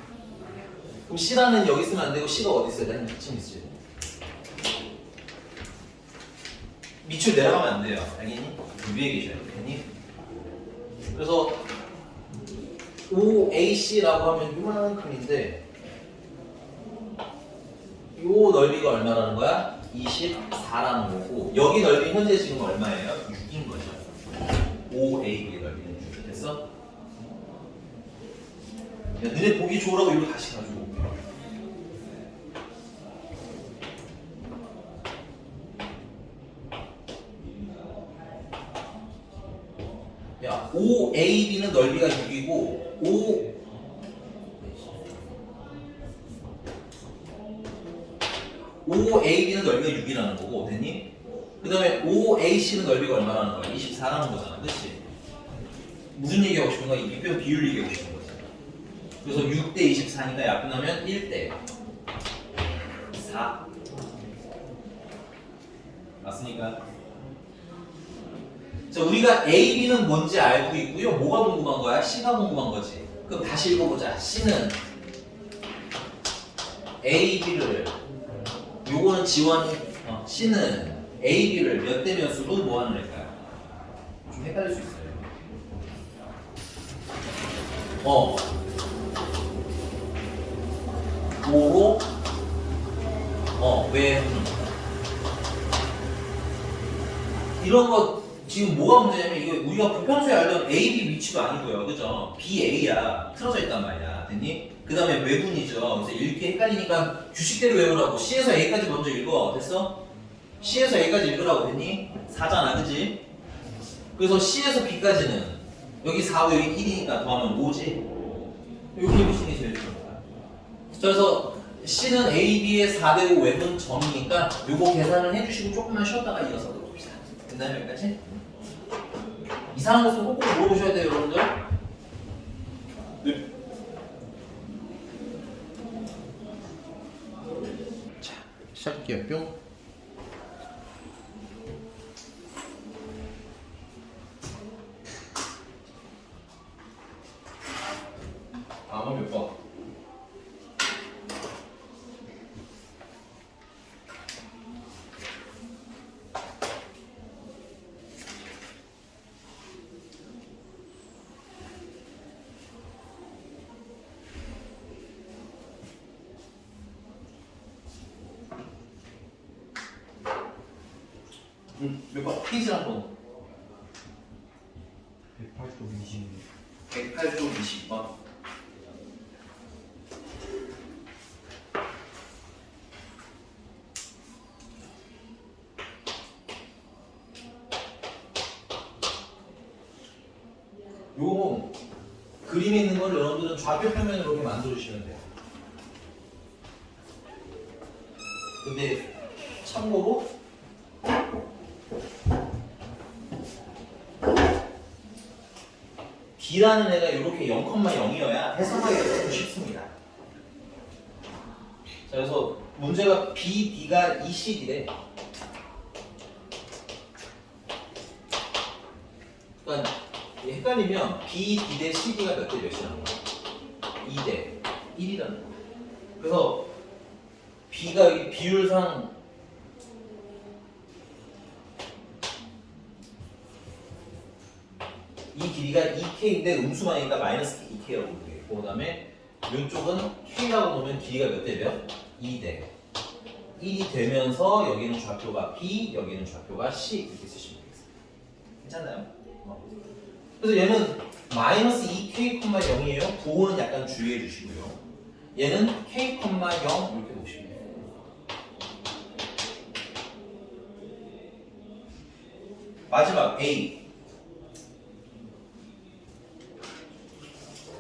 Speaker 1: 그럼 C라는 여기 있으면 안 되고 C가 어디 있어야 돼? 이쯤 있어야 돼. 밑으로 내려가면 안 돼요. 알겠니? 위에 계셔야 돼. 알겠니? 그래서 OAC라고 하면 요만큼인데 요 넓이가 얼마라는 거야? 24라는 거고, 여기 넓이 현재 지금 얼마예요? 6인 거죠. OAB의 넓이는 6. 됐어? 야, 너네 보기 좋으라고 이거 다시 가지고 올게. 야, OAB는 넓이가 6이고 OAB는 넓이가 6이라는 거고, 됐니? 그 다음에 OAC는 넓이가 얼마라는 거야? 24라는 거잖아, 그치? 무슨 얘기하고 싶은 거야? 이 밑변 비율 얘기하고 싶은 거잖아. 그래서 6대 24니까 약분하면 1대 4. 맞습니까? 자, 우리가 AB는 뭔지 알고 있고요. 뭐가 궁금한 거야? C가 궁금한 거지. 그럼 다시 읽어보자. C는 AB를, 요거는 지원이, C는 AB를 몇 대 몇으로 뭐 하는 애일까요? 좀 헷갈릴 수 있어요. 5로 왜 이런 거 지금 뭐가 문제냐면 이거 우리가 평소에 알던 A, B 위치가 아니고요. 그죠? B, A야. 틀어져 있단 말이야. 됐니? 그 다음에 외분이죠. 그래서 읽기 헷갈리니까 규칙대로 외우라고. C에서 A까지 먼저 읽어. 됐어? C에서 A까지 읽으라고 됐니? 4잖아. 그지? 그래서 C에서 B까지는 여기 4고 여기 1이니까 더하면 5지. 여기 미신이 제일 좋은 거야. 그래서 C는 A, B의 4대 5 외분 점이니까 요거 계산을 해주시고 조금만 쉬었다가 이어서 봅시다. 됐나요? 여기까지? 이상한 것은 꼭 물어보셔야 돼요, 여러분들. 네. 자, 시작할게요. 뿅. 아마 몇 번? 몇 번? 페이지랑 번.
Speaker 3: 108도 20.
Speaker 1: 108조 20번. 요 그림에 있는 걸 여러분들은 좌표 평면으로 이렇게 만들어 주시면 돼요. 근데 참고로 B라는 애가 이렇게 0,0이어야 해석하기가 조금 쉽습니다. 자, 그래서 문제가 B, D가 20이래. 그러니까 헷갈리면 B, D 대 CD가 몇 대 몇이라는 거야? 2대 1이라는 거야. 그래서 B가 이 비율상 이 길이가 2K인데 음수만이니까 마이너스 2K라고 부르겠고, 그 다음에 이쪽은 K라고 놓으면 길이가 몇 대 몇? 2대 1이 되면서 여기는 좌표가 B, 여기는 좌표가 C 이렇게 쓰시면 되겠습니다. 괜찮나요? 그래서 얘는 마이너스 2K,0이에요. 부호는 약간 주의해 주시고요. 얘는 K,0 이렇게 놓으시면 돼요. 마지막 A.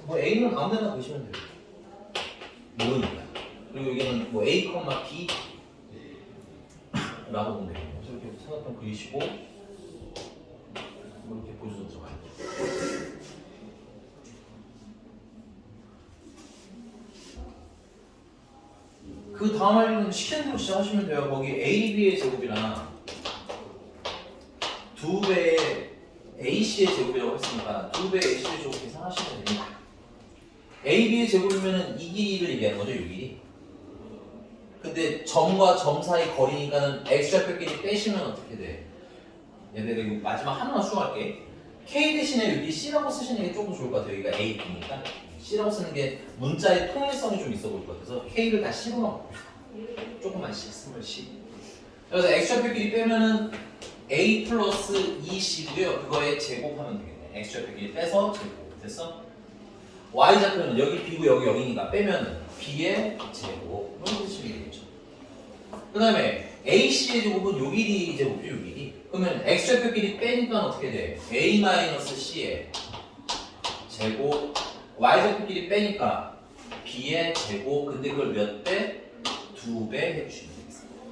Speaker 1: 뭐 A는 아무데나 보시면 돼요. 모르니까. 그리고 여기는 뭐 A, B 라고 보면 되거든요. 그래서 이렇게 삼각형 그리시고 뭐 이렇게 보여줘서 들어가요. 그 다음 할 일은 시키는 대로 시작하시면 돼요. 거기 AB의 제곱이랑 2배의 AC의 제곱이라고 했으니까 2배의 AC의 제곱 계산하시면 됩니다. AB의 제곱이면 이 길이를 얘기하는 거죠, 이 길이. 근데 점과 점 사이 거리니까는 X좌표끼리 빼시면 어떻게 돼? 얘네들 마지막 하나만 수정할게. K 대신에 여기 C라고 쓰시는 게 조금 좋을 것 같아요. 여기가 A, B니까 C라고 쓰는 게 문자의 통일성이 좀 있어 보일 것 같아서 K를 다 C로 넣어봅시다. 조금만 C, 스몰 C. 그래서 X좌표끼리 빼면은 A 플러스 2C고요. 그거에 제곱하면 되겠네. X좌표끼리 빼서 제곱. 됐어? Y좌표는 여기 B고 여기 0이니까 빼면은 B의 제곱. 이렇게 쓰시면 되겠죠. 그 다음에 AC의 제곱은 요 길이 제곱이죠, 요 길이. 그러면 X좌표끼리 빼니까 어떻게 돼? A-C의 제곱, Y좌표끼리 빼니까 B의 제곱, 근데 그걸 몇 배? 2배 해주시면 되겠습니다.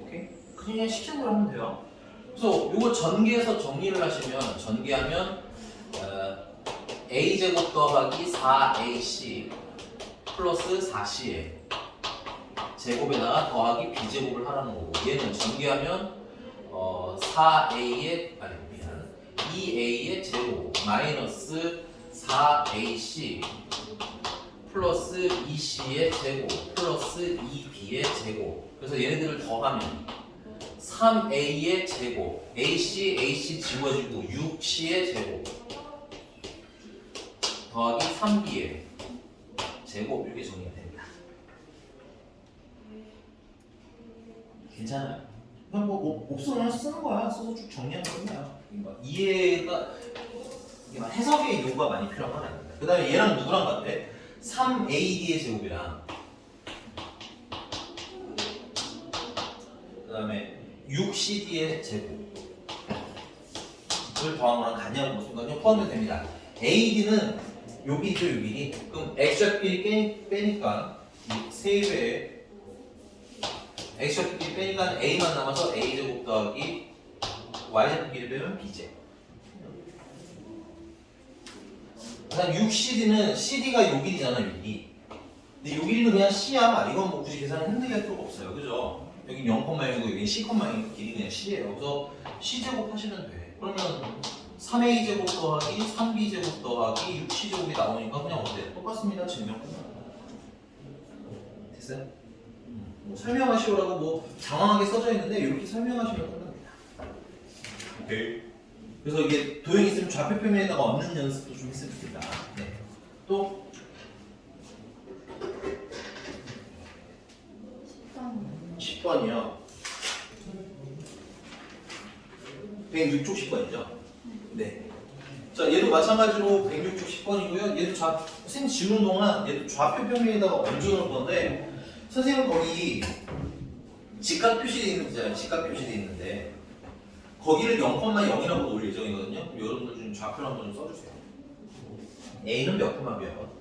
Speaker 1: 오케이? 그냥 시키는 걸 하면 돼요. 그래서 요거 전개해서 정리를 하시면, 전개하면 A제곱 더하기 4AC 플러스 4C에 제곱에다가 더하기 B제곱을 하라는 거고, 얘는 전개하면 4A의 아니 미안 2A의 제곱 마이너스 4AC 플러스 2C의 제곱 플러스 2B의 제곱. 그래서 얘네들을 더하면 3A의 제곱 AC 지워지고 6C의 제곱 더하기 3B의 제곱 이렇게 정리가 됩니다. 괜찮아요? 그냥 뭐 옵션을 쓰는 거야. 써서 쭉 정리하는 거야. 이해가 해석의 요구가 많이 필요한 건 아닙니다. 그 다음에 얘랑 누구랑 같아? 3AD의 제곱이랑 그 다음에 6CD의 제곱을 더한 거랑 같냐고 묻습니다. 포함이 됩니다. AD는 여기죠, 여기. 그럼 X좌표끼리 빼니까 3배에 X좌표끼리 빼니까 A만 남아서 A제곱 더하기 Y좌표끼리 빼면 B제곱. 그 다음 6CD는 CD가 요 길이잖아, 요 길이. 근데 요 길이는 그냥 C야. 이건 뭐 굳이 계산을 힘들게 할 필요가 없어요. 그죠? 여기 0,0이고 여기 C,0 길이 그냥 C예요. 그래서 C제곱 하시면 돼. 그러면 3A제곱 더하기 3B제곱 더하기 6C제곱이 나오니까 그냥 어때? 똑같습니다. 증명 끝나. 됐어요? 뭐 설명하시오라고 뭐 장황하게 써져 있는데 이렇게 설명하시면 끝납니다. 오케이. 그래서 이게 도형이 있으면 좌표 표면에다가 얹는 연습도 좀 했으면 좋겠다. 네. 또 10번이요. 106쪽 10번이죠. 네. 자, 얘도 마찬가지로 106쪽 10번이고요. 얘도 선생님 지우는 동안 얘도 좌표 표면에다가 얹어놓을 건데 선생님은 거기 직각 표시되어 있는잖아요. 직각 표시되어 있는데 거기를 0,0이라고 놓을 예정이거든요. 여러분들 좀 좌표를 한번 좀 써주세요. A는 몇 콤마고요?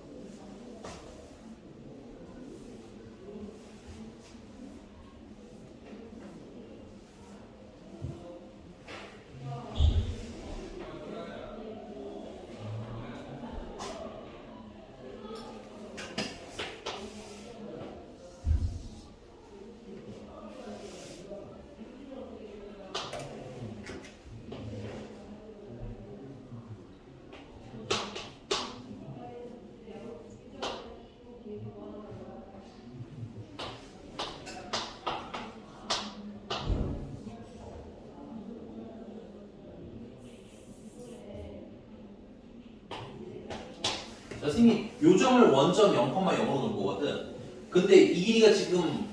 Speaker 1: 자, 선생님이 요 점을 원점 0,0으로 놓을 거거든. 근데 이 길이가 지금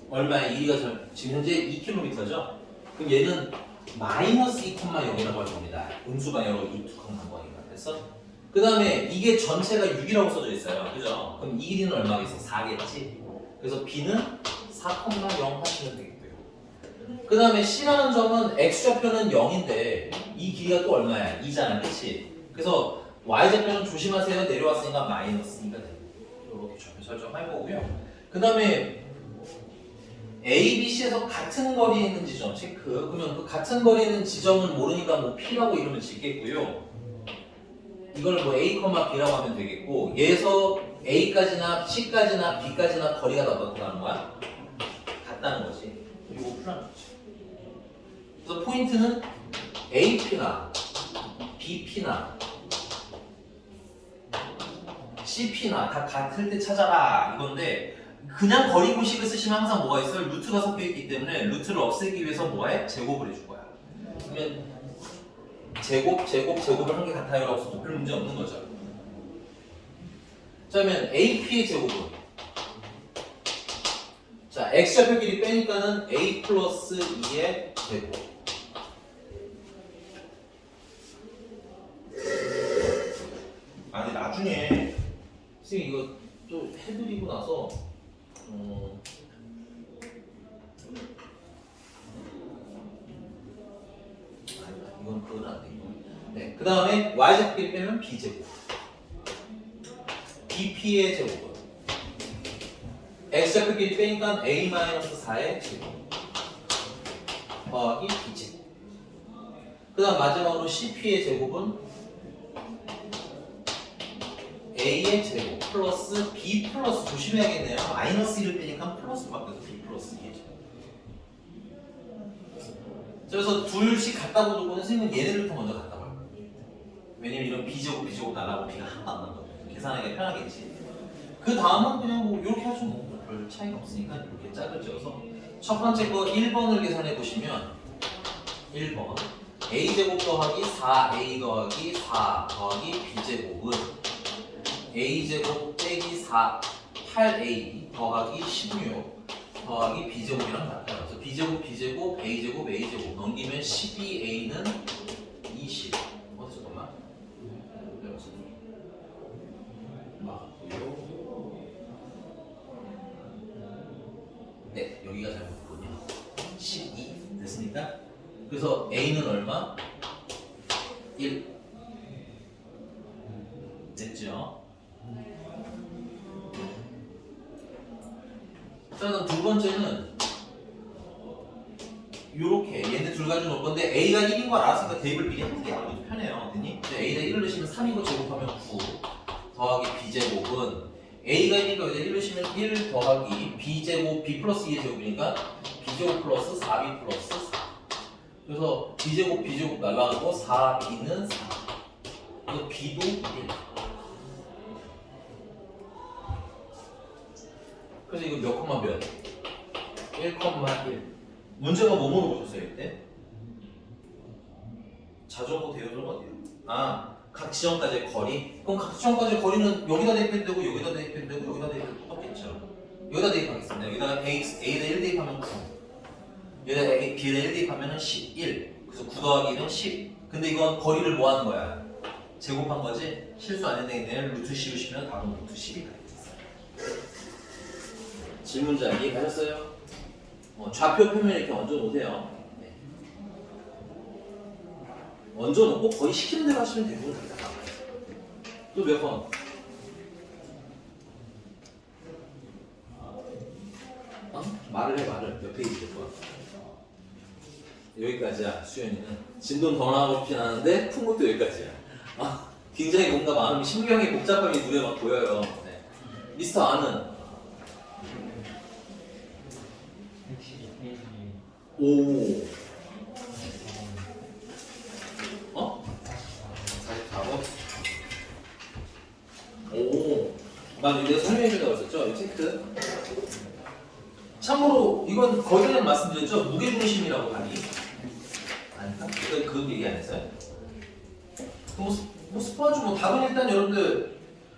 Speaker 1: 얼마야? 이 길이가 지금 현재 2km죠? 그럼 얘는 마이너스 2,0이라고 할 겁니다. 음수방향으로 이툭한 거니까. 됐어? 그 다음에 이게 전체가 6이라고 써져 있어요. 그죠? 그럼 이 길이는 얼마겠어? 4겠지? 그래서 B는 4,0 하시면 되겠고요. 그 다음에 C라는 점은 X좌표는 0인데 이 길이가 또 얼마야? 2잖아. 그치? 그래서 Y좌표는 조심하세요. 내려왔으니까 마이너스니까 이렇게 좌표 설정할 거고요. 그 다음에 A, B, C에서 같은 거리에 있는 지점 체크. 그러면 그 같은 거리에 있는 지점은 모르니까 뭐 P라고 이러면 짓겠고요. 이걸 뭐 A, B라고 하면 되겠고 얘에서 A까지나 C까지나 B까지나 거리가 어떻다는 거야? 같다는 거지. 이거 풀하는 거지. 그래서 포인트는 AP나 BP나 CP나 다 같을 때 찾아라 이건데 그냥 거리고식을 쓰시면 항상 뭐가 있어요? 루트가 섞여있기 때문에 루트를 없애기 위해서 뭐해? 제곱을 해줄 거야. 그러면 제곱을 한 게 같아요 라고 써도 별 문제 없는 거죠. 자, 그러면 AP의 제곱은 자, X좌표끼리 빼니까는 A 플러스 2의 제곱. 아니 나중에 선생님 이거 또 해드리고 나서 아니다 이건 그건 안 돼. 네, 그 다음에 Y좌표끼리 빼면 B제곱. BP의 제곱은 X좌표끼리 빼니까 A-4의 제곱 더하기 B제곱. 그 다음 마지막으로 CP의 제곱은 A의 제곱 플러스 B 플러스 조심해야겠네요. 마이너스 1을 빼니까 플러스 바뀌어서 B 플러스 2의 제곱. 그래서 둘씩 갖다 보고 선생님은 얘네들부터 먼저 갖다 봐요. 왜냐면 이런 B제곱 나라고 B가 하나도 안 나거든요. 계산하기가 편하겠지. 그 다음은 그냥 뭐 이렇게 하죠. 뭐 별 차이가 없으니까 이렇게 짝을 지어서 첫 번째 거 1번을 계산해 보시면 1번 A제곱 더하기 4A 더하기 4 더하기 B제곱은 A제곱 빼기 4 8A 더하기 16 더하기 B제곱이랑 같아요. 그래서 b제곱 b제곱 a제곱 a제곱 넘기면 12a는 20. 잠깐만. 네, 여기가 잘못됐군요. 12 됐습니까? 그래서 a는 얼마? 1 됐죠? 자, 그럼 두 번째는 요렇게 얘네 둘 가지고 놓을 건데 a가 1인 거 알았으니까 대입을 미리 하는 게 아무래도 편해요. 됐니? a에다 1을 넣으시면 3이고 제곱하면 9 더하기 b제곱은 a가 1이니까 여기다 1 넣으시면 1 더하기 b제곱 b 플러스 2의 제곱이니까 b제곱 플러스 4b 플러스 4 그래서 b제곱 b제곱 날라가고 4b는 4 그래서 b도 1 그래서 이거 몇 콤마 몇? 1,1 문제가 뭐 물어보셨어요 이때? 자전거 대여점 어디요? 각 지점까지의 거리? 그럼 각 지점까지의 거리는 여기다 대입해도 되고 여기다 대입해도 되고 여기다 대입해도 똑같겠죠. 여기다 대입하겠습니다. 여기다가 A에다 1 대입하면 9 여기다 B에다 1 대입하면 11 그래서 9 더하기는 10 근데 이건 거리를 뭐 하는 거야? 제곱한 거지? 실수 안 했네. 루트 씌우시면 답은 루트 10이 가겠어요. 질문 잘 이해가셨어요? 좌표 표면 이렇게 얹어 놓으세요. 네. 얹어 놓고 거의 시키는 대로 하시면 대부분 다 나와요. 또 몇 번? 말을 해 말을. 몇 페이지 될 거야? 여기까지야. 수연이는 진도는 더 나가고 싶진 않은데 푼 것도 여기까지야. 굉장히 뭔가 마음이 신경의 복잡함이 눈에 막 보여요. 네. 미스터 아는 5 44번? 맞아. 내가 설명해준다고 했었죠? 이 체크. 참고로 이건 거기 전에 말씀드렸죠? 무게중심이라고 하니 아닌가? 그 얘기 안 했어요? 뭐 스포하죠. 뭐 답은 일단 여러분들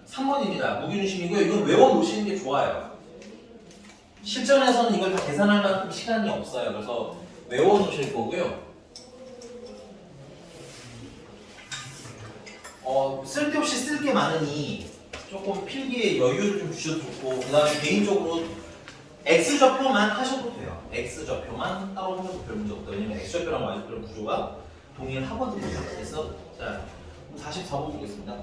Speaker 1: 3번입니다. 무게중심이고요. 이건 외워놓으시는 게 좋아요. 실전에서는 이걸 다 계산할 만큼 시간이 없어요. 그래서 외워놓으실 거고요. 쓸데없이 쓸 게 많으니 조금 필기에 여유를 좀 주셔도 좋고 그 다음에 개인적으로 X좌표만 하셔도 돼요. X좌표만 따로 하셔도 별 문제 없다. 왜냐면 X좌표랑 Y좌표랑 구조가 동일하거든요. 그래서 자 44번 보겠습니다.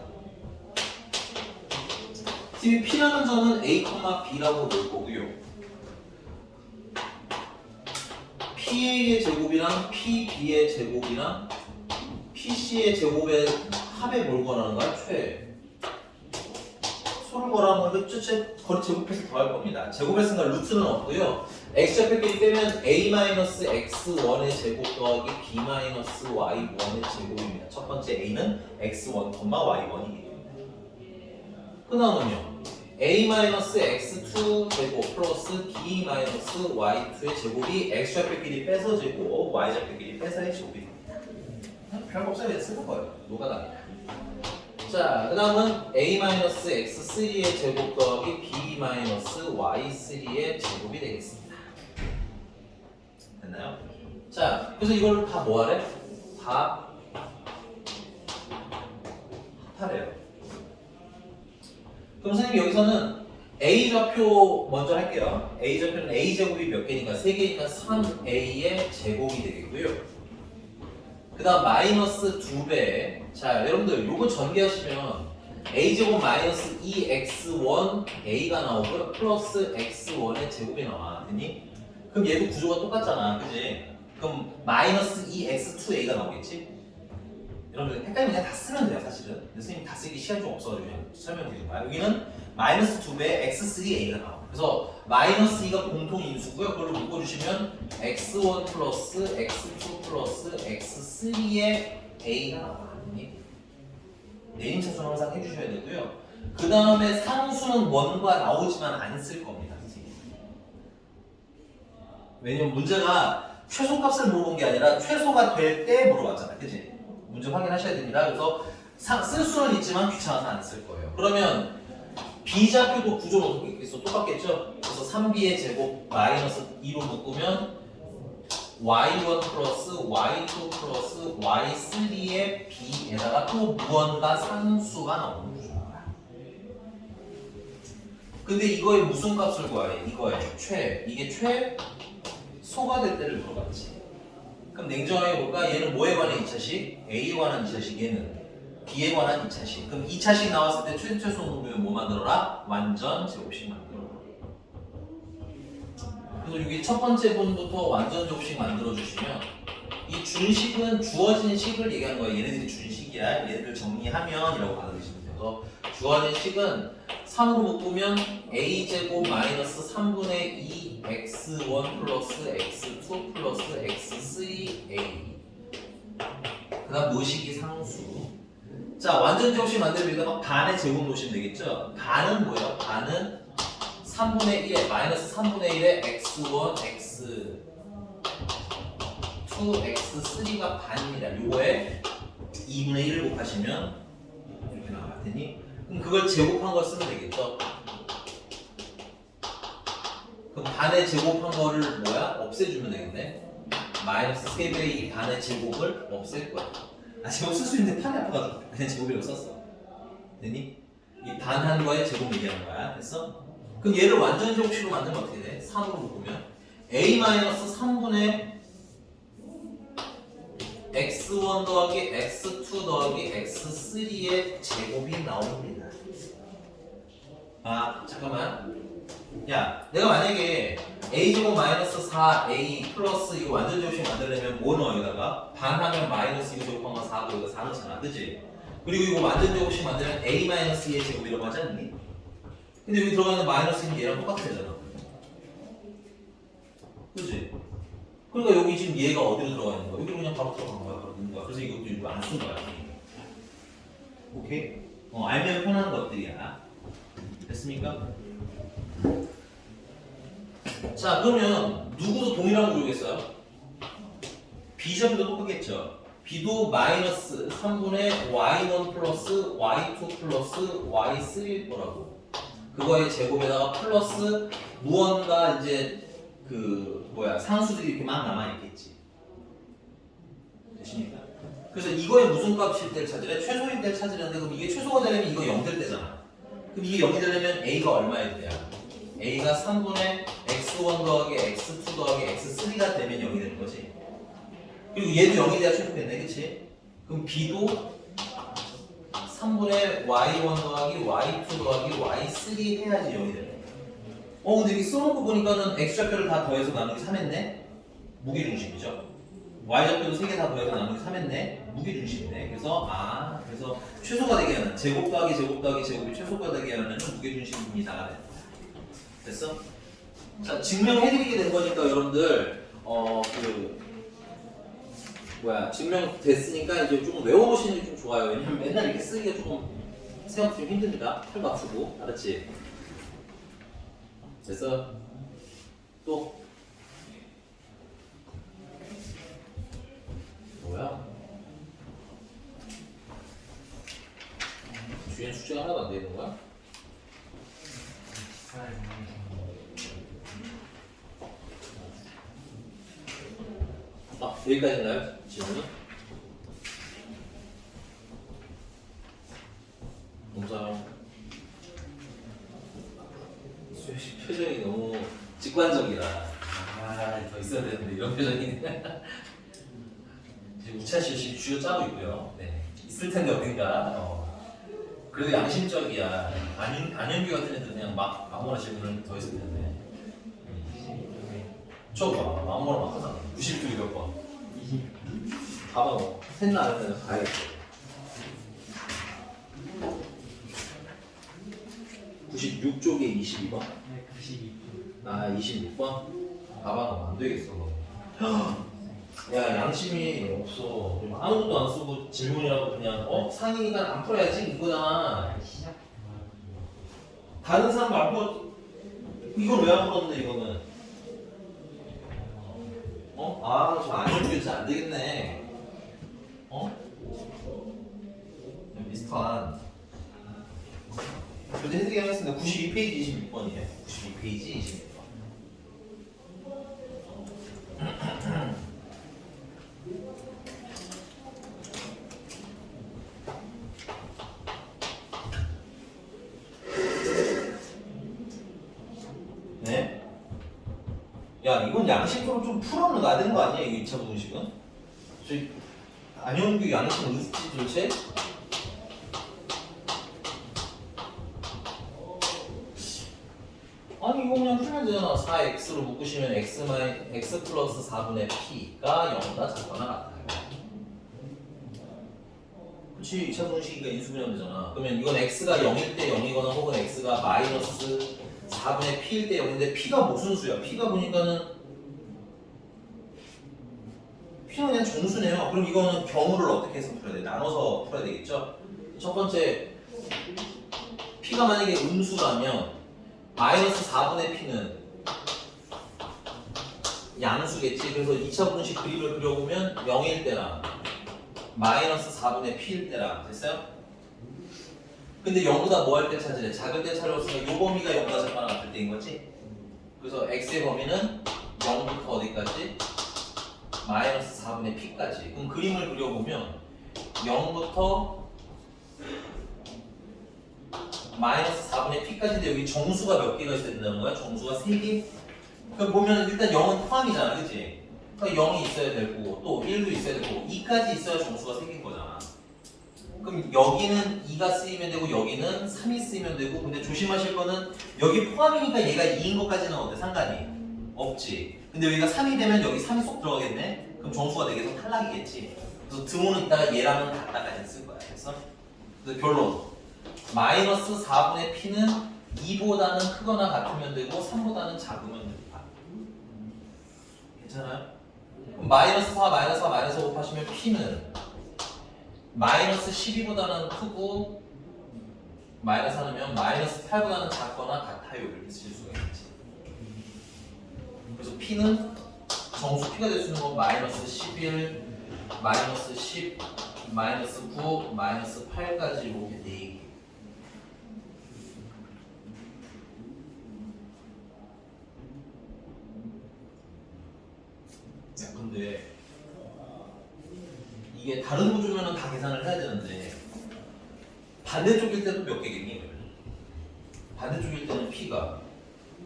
Speaker 1: TV P라는 점은 A, B라고 놓을 거고요. PA의 제곱이랑 PB의 제곱이랑 PC의 제곱의 합에 뭘 구하는 거야? 최. 소를 구하는 건 끝에 거리 제곱해서 더할 겁니다. 제곱의 순간 루트는 없고요. x좌표끼리 빼면 a-x1의 제곱 더하기 b-y1의 제곱입니다. 첫 번째 a는 x1, y1이기 때문에. 그 다음은요. a-x2 제곱 플러스 b-y2의 제곱이 x좌표끼리 빼서 제곱, y좌표끼리 빼서의 제곱이 됩니다. 별거 없어요. 그냥 쓰는 거예요. 노가다입니다. 자, 그 다음은 a-x3의 제곱 더하기 b-y3의 제곱이 되겠습니다. 됐나요? 자, 그래서 이걸 다 뭐하래? 다 합하래요. 그럼 선생님 여기서는 A좌표 먼저 할게요. A좌표는 A제곱이 몇 개니까? 3개니까 3A의 제곱이 되겠고요. 그 다음 마이너스 2배. 자, 여러분들 요거 전개하시면 A제곱 마이너스 2x1 A가 나오고요. 플러스 x1의 제곱이 나와. 됐니? 그럼 얘도 구조가 똑같잖아. 그지? 그럼 마이너스 2x2A가 나오겠지? 여러분들 헷갈리면 그냥 다 쓰면 돼요, 사실은. 근데 선생님 다 쓰기 시간 좀 없어가지고 그냥 설명드리는 거야. 여기는 마이너스 2배 x3a가 나와. 그래서 마이너스 2가 공통 인수고요. 그걸로 묶어주시면 x1 플러스 x2 플러스 x3의 a가 나와. 내림 차수는 항상 해주셔야 되고요. 그 다음에 상수는 원과 나오지만 안 쓸 겁니다, 선생님. 왜냐면 문제가 최소값을 물어본 게 아니라 최소가 될 때 물어봤잖아, 그치? 문제 확인하셔야 됩니다. 그래서 쓸 수는 있지만 귀찮아서 안 쓸 거예요. 그러면 B좌표도 구조는 똑같겠죠? 그래서 3B의 제곱 마이너스 2로 묶으면 y1 플러스 y2 플러스 y3의 b에다가 또 무언가 상수가 나오는 거죠. 근데 이거에 무슨 값을 구하래? 이거에 이게 최소가 될 때를 물어봤지. 그럼 냉정하게 볼까? 얘는 뭐에 관한 2차식? A에 관한 2차식, 얘는 B에 관한 2차식. 그럼 2차식 나왔을 때 최소 공부면 뭐 만들어라? 완전 제곱식 만들어라. 그래서 여기 첫 번째 분부터 완전 제곱식 만들어 주시면 이 준식은 주어진 식을 얘기하는 거야. 얘네들이 준식이야. 얘네들 정리하면 이라고 받아들이시면 돼요. 주어진 식은 3으로 묶으면 a제곱 마이너스 3분의 2 x1 플러스 x2 플러스 x3a 그 다음 무식이 상수. 자, 완전 제곱식 만들면 반의 제곱 놓으시면 되겠죠. 반은 뭐예요? 반은 3분의 1에 마이너스 3분의 1에 x1, x2, x3가 반입니다. 요거에 2분의 1을 곱하시면 이렇게 나갈 테니 그럼 그걸 제곱한 걸 쓰면 되겠죠. 그럼 반의 제곱한 거를 뭐야? 없애주면 되겠네. 마이너스 3배의 이 반의 제곱을 없앨 거야. 아, 제곱 쓸 수 있는데 판이 아파가지고 그냥 제곱이라고 썼어. 되니? 이 반 한 거에 제곱 얘기하는 거야. 됐어? 그럼 얘를 완전 제곱식으로 만들면 어떻게 돼? 3으로 묶으면 a-3분의 x1 더하기 x2 더하기 x3의 제곱이 나옵니다. 아, 잠깐만. 야, 내가 만약에 a제곱 마이너스 4a 플러스 이거 완전 제곱식 만들려면 뭐 넣어 여기다가? 반하면 마이너스 2 제곱한 건 4고 여기가 4 넣잖아, 그치? 그리고 이거 완전 제곱식 만들면 a 마이너스 2의 제곱이라고 하지 않니? 근데 여기 들어가는 마이너스는 얘랑 똑같아잖아. 그치? 그러니까 여기 지금 얘가 어디로 들어가 있는 거야? 여기로 그냥 바로 들어간 거야. 바로 있는 거야. 그래서 이것도 일부 안 쓴 거야. 오케이? 알면 편한 것들이야. 됐습니까? 자, 그러면 누구도 동일한 거 모르겠어요? B샵도 똑같겠죠? B도 마이너스 3분의 y1 플러스 y2 플러스 y3일 거라고. 그거의 제곱에다가 플러스 무언가 이제 상수들이 이렇게 막 남아있겠지. 되십니까? 그래서 이거의 무슨 값일 때를 찾으래? 최소일 때를 찾으려는데 그럼 이게 최소가 되려면 이거 0 될 때잖아. 그럼 이게 0이 되려면 A가 얼마일 때야? A가 3분의 x1 더하기 x2 더하기 x3가 되면 0이 되는 거지. 그리고 얘도 0이 돼야 최소겠네, 그치? 그럼 B도 3분의 y1 더하기 y2 더하기 y3 해야지 0이 되네. 근데 여기 써놓고 보니까는 x좌표를 다 더해서 나누기 3했네? 무게중심이죠. y좌표도 3개 다 더해서 나누기 3했네? 무게중심이네. 그래서 최소가 되게 하는 제곱 더하기 제곱 더하기 제곱이 최소가 되게 하는 무게중심입니다. 됐어? 자, 증명해드리게 된 거니까 여러분들 증명됐으니까 이제 조금 외워보시는 게 좀 좋아요. 왜냐면 맨날 이렇게 쓰기가 조금 생각보다 좀 힘듭니다. 팔도 아프고, 알았지? 됐어? 또? 뭐야? 주연 숙제가 하나도 안 되는 거야? 여기까지인가요? 질문이? 감사합니다. 표정이 너무 직관적이라 더 있어야 되는데 이런 표정이 지금 우차씨 열심히 쥐어 짜고 있고요. 네. 있을 텐데 어딘가 그래도 양심적이야. 안현규 같은 애들 그냥 막 아무거나 질문을 더 했을 텐데 저거 봐. 아무거나 막 하잖아. 90쪽이 몇 번? 20 봐봐 뭐 셋나 안 했나 봐야겠어. 96쪽에 22번?
Speaker 3: 네, 92분.
Speaker 1: 아 26번? 봐봐 안 되겠어. 야 양심이 없어. 아무것도 안 쓰고 질문이라고 그냥 상이니까 안 풀어야지 이거잖아.
Speaker 3: 시작.
Speaker 1: 다른 사람 말고 이걸 왜 안 풀었는데 이거는? 저 안현규 진짜 안 되겠네. 비슷한. 근데 해드리긴 하겠습니다. 92페이지 26번이에요. 92페이지 26번. 이건 양식으로 좀 풀어놔야 되는 거 아니야? 이거 2차 부등식은? 저희 안현규 양식 어딨지 도대체? 아니 이거 그냥 풀면 되잖아. 4x로 묶으시면 x 플러스 4분의 p가 0보다 작거나 같아요. 그치, 2차 분식이니까 인수분해하면 되잖아. 그러면 이건 x가 0일 때 0이거나 혹은 x가 마이너스 4분의 p일 때 0인데 p가 무슨 수야? p가 보니까는 p는 그냥 정수네요. 그럼 이거는 경우를 어떻게 해서 풀어야 돼? 나눠서 풀어야 되겠죠? 첫 번째 p가 만약에 음수라면 마이너스 4분의 p는 양수겠지. 그래서 2차 분식 그림을 그려보면 0일 때랑 마이너스 4분의 p일 때랑 됐어요? 근데 0보다 뭐 할 때 찾으래? 작을 때 찾았으니까 요 범위가 0보다 작거나 같을 때인 거지? 그래서 x의 범위는 0부터 어디까지? 마이너스 4분의 p까지. 그럼 그림을 그려보면 0부터 마이너스 4분의 p까지인데 여기 정수가 몇 개가 있어야 된다는 거야? 정수가 3개? 그럼 보면 일단 0은 포함이잖아, 그치? 그러니까 0이 있어야 되고 또 1도 있어야 되고 2까지 있어야 정수가 3개인 거잖아. 그럼 여기는 2가 쓰이면 되고 여기는 3이 쓰이면 되고 근데 조심하실 거는 여기 포함이니까 얘가 2인 것까지는 어때? 상관이 없지. 근데 여기가 3이 되면 여기 3이 쏙 들어가겠네? 그럼 정수가 4개에서 탈락이겠지. 그래서 등호는 이따가 얘랑은 같다까지 쓸 거야. 그래서 결론 마이너스 4분의 p는 2보다는 크거나 같으면 되고 3보다는 작으면 된다. 괜찮아요? 그럼 마이너스 4, 마이너스 4, 마이너스 5 곱하시면 p는 마이너스 12보다는 크고 마이너스 하면 마이너스 8보다는 작거나 같아요. 이렇게 쓰실 수가 있지. 그래서 p는 정수 p가 될 수 있는 건 마이너스 11, 마이너스 10, 마이너스 9, 마이너스 8까지 이렇게 4개. 야, 근데 이게 다른 구조면은 다 계산을 해야 되는데 반대쪽일 때도 몇 개겠니? 반대쪽일 때는 p가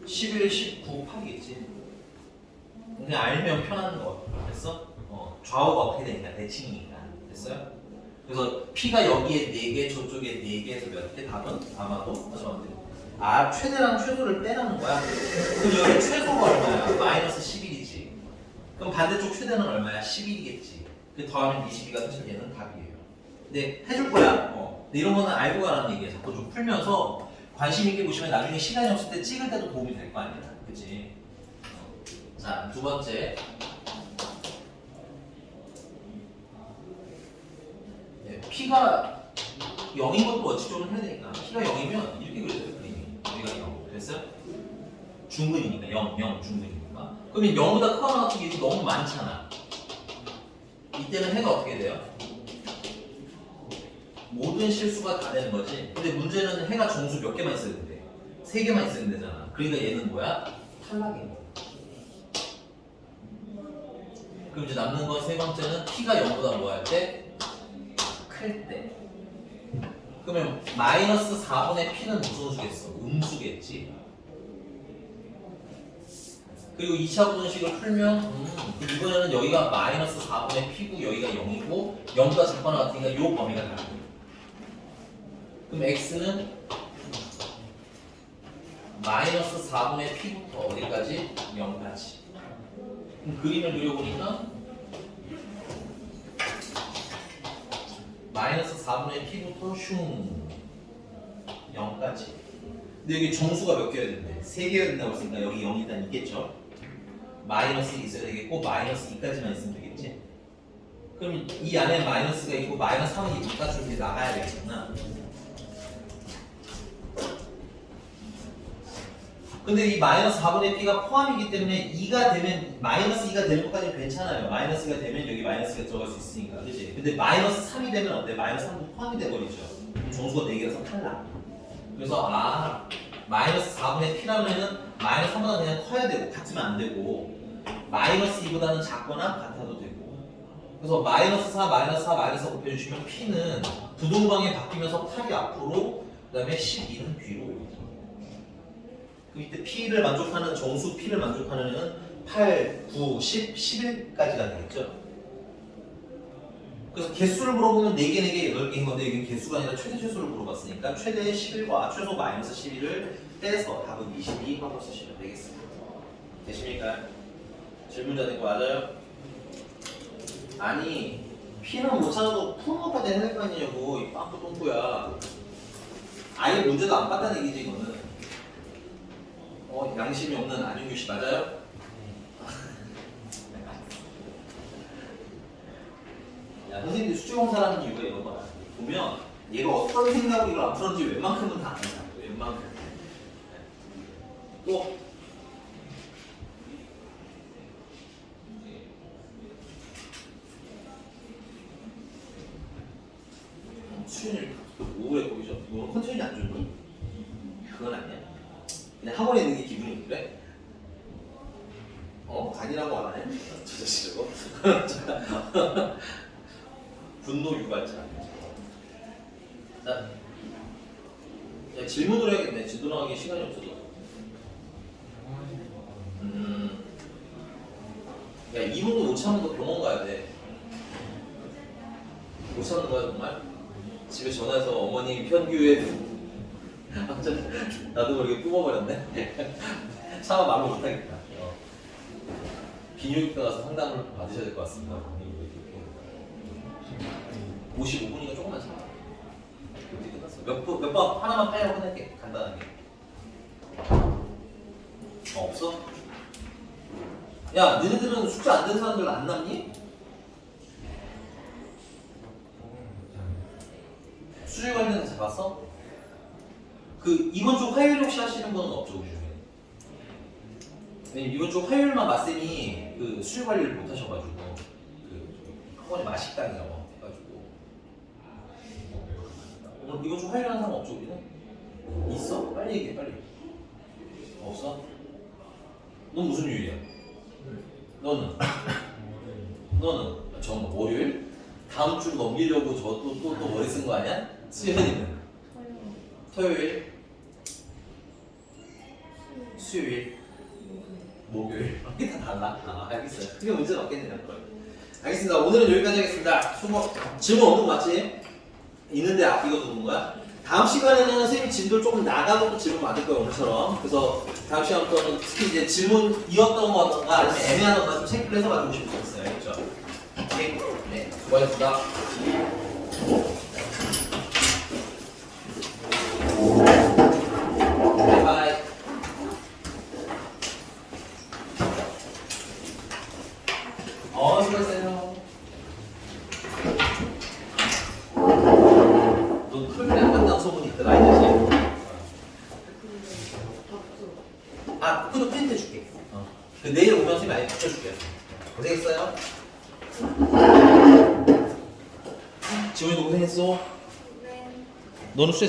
Speaker 1: 11, 19, 8이겠지. 그냥 알면 편한 거 됐어? 좌우가 어떻게 되니까 대칭이니까 됐어요? 그래서 p가 여기에 4개, 저쪽에 4개에서 몇 개? 답은 아마도 최대랑 최소를 빼라는 거야. 그럼 여기 최소가 얼마야? 마이너스 11이지. 그럼 반대쪽 최대는 얼마야? 11이겠지. 그 더하면 22가 사실 얘는 답이에요. 근데 해줄 거야. 근데 이런 거는 알고 가라는 얘기야. 자꾸 좀 풀면서 관심 있게 보시면 나중에 시간이 없을 때 찍을 때도 도움이 될 거 아니야. 그치? 자, 두 번째. P가 0인 것도 원칙적으로 해야 되니까 P가 0이면 이렇게 그려야 돼. 그림이. 여기가 0. 됐어요? 중근이니까 0 중근이니까. 그러면 0보다 크거나 같은 게 너무 많잖아. 이때는 해가 어떻게 돼요? 모든 실수가 다 되는 거지. 근데 문제는 해가 정수 몇 개만 있어야 된대. 3개만 있으면 되잖아. 그러니까 얘는 뭐야? 탈락인 거야. 그럼 이제 남는 건 세 번째는 P가 0보다 뭐 할 때? 클 때. 그러면 마이너스 4분의 P는 무슨 수겠어? 음수겠지. 그리고 2차 분식을 풀면 이번에는 여기가 마이너스 4분의 P고 여기가 0이고 0보다 작거나 같으니까 이 범위가 다른 거예요. 그럼 X는 마이너스 4분의 P부터 어디까지? 0까지. 그럼 그림을 그려보니까 마이너스 4분의 P부터 슝 0까지. 근데 여기 정수가 몇 개여야 되는데? 3개여야 된다고 했으니까 여기 0이 일단 있겠죠? 마이너스 1 있어야 되겠고 마이너스 2까지만 있으면 되겠지? 그럼 이 안에 마이너스가 있고 마이너스 3은 이따 좀 나가야 되겠구나. 근데 이 마이너스 4분의 P가 포함이기 때문에 2가 되면 마이너스 2가 되는 것까지는 괜찮아요. 마이너스가 되면 여기 마이너스가 들어갈 수 있으니까 그치? 근데 마이너스 3이 되면 어때? 마이너스 3도 포함이 돼버리죠. 정수가 4개라서 탈락. 그래서 마이너스 4분의 P라면은 마이너스 3보다 그냥 커야 되고 같으면 안 되고 마이너스 2보다는 작거나 같아도 되고 그래서 마이너스 4, 마이너스 4, 마이너스 4 곱해주시면 P는 부동방에 바뀌면서 8이 앞으로 그 다음에 12는 뒤로. 그럼 이때 P를 만족하는 정수 P를 만족하는 애는 8, 9, 10, 11까지가 되겠죠. 그래서 개수를 물어보면 4개, 4개, 8개인 건데 이게 개수가 아니라 최대 최소를 물어봤으니까 최대 11과 최소 마이너스 11을 떼서 답은 22하고 쓰시면 되겠습니다. 되십니까? 질문자 된거 맞아요? 아니 P는 못 찾아도 푸는것까지 해낼 거 아니냐고 이 빵꾸 똥꾸야. 아예 문제도 안 봤다는 얘기지 이거는. 양심이 없는 안윤규 씨 맞아요? 야, 선생님들이 수지공사라는 이유가 이런 거야. 보면 얘가 어떤 생각으로 이걸 안 풀었는지 웬만큼은 다 안다. 웬만큼. 또 수준이 우울해 보이죠? 너는 컨디션이 안 좋니? 그건 아니야. 그냥 학원에 있는 게 기분이 그래? 간이라고 안 하네? 저 자식 저거. 분노 유발자. 자, 야, 질문을 해야겠네. 진도나가기 시간이 없어서. 야, 2분도 못 참는 거 병원 가야 돼. 못 참는 거야 정말? 집에 전화해서 어머니 편규에 나도 모르게 뿜어버렸네. 차마 말로 못하겠다. 비뇨기과 가서 상담을 받으셔야 될 것 같습니다. 55분이니까 조금만 참아. 이제 끝났어. 몇 번 하나만 빼고 끝낼게. 간단하게. 없어? 야, 너네들은 숙제 안 된 사람들 안 남니? 수질 관련 잡았어? 그 이번 주 화요일 혹시 하시는 분은 없죠, 우리 중에? 왜냐면 이번 주 화요일만 마쌤이 그 수질 관리를 못 하셔가지고 그 학원이 마식당이라고 해가지고 오늘 이번 주 화요일 하는 사람 없죠, 우리는? 있어? 빨리 얘기해, 빨리. 없어? 넌 무슨 요일이야? 너는? 너는? 정말 월요일? 다음 주 넘기려고 저 또 머리 쓴 거 아니야? 수현이는? 토요일? 수요일? 목요일? 이게 다 달라? 알겠어요. 그게 문제는 없겠네요. 알겠습니다. 오늘은 여기까지 하겠습니다. 수고. 질문 없는 거 맞지? 있는데 이거 누른 거야? 다음 시간에는 선생님이 진도를 조금 나가고 또 질문 받을 거예요, 오늘처럼. 그래서 다음 시간부터는 특히 이제 질문 이었던 거든가 아니면 애매한 것만 좀 체크를 해서 가지고 싶었어요. 알겠죠? 오케이? 네, 수고하셨습니다. 바이바이. 수고하세요. 너 토요일에 안 간다는 소문이 있더라, 이 자식. 그거 프린트 해줄게. 그 내일 오면 선생님이 많이 붙여줄게요. 고생했어요. 지원이도 고생했어. 너는 수혜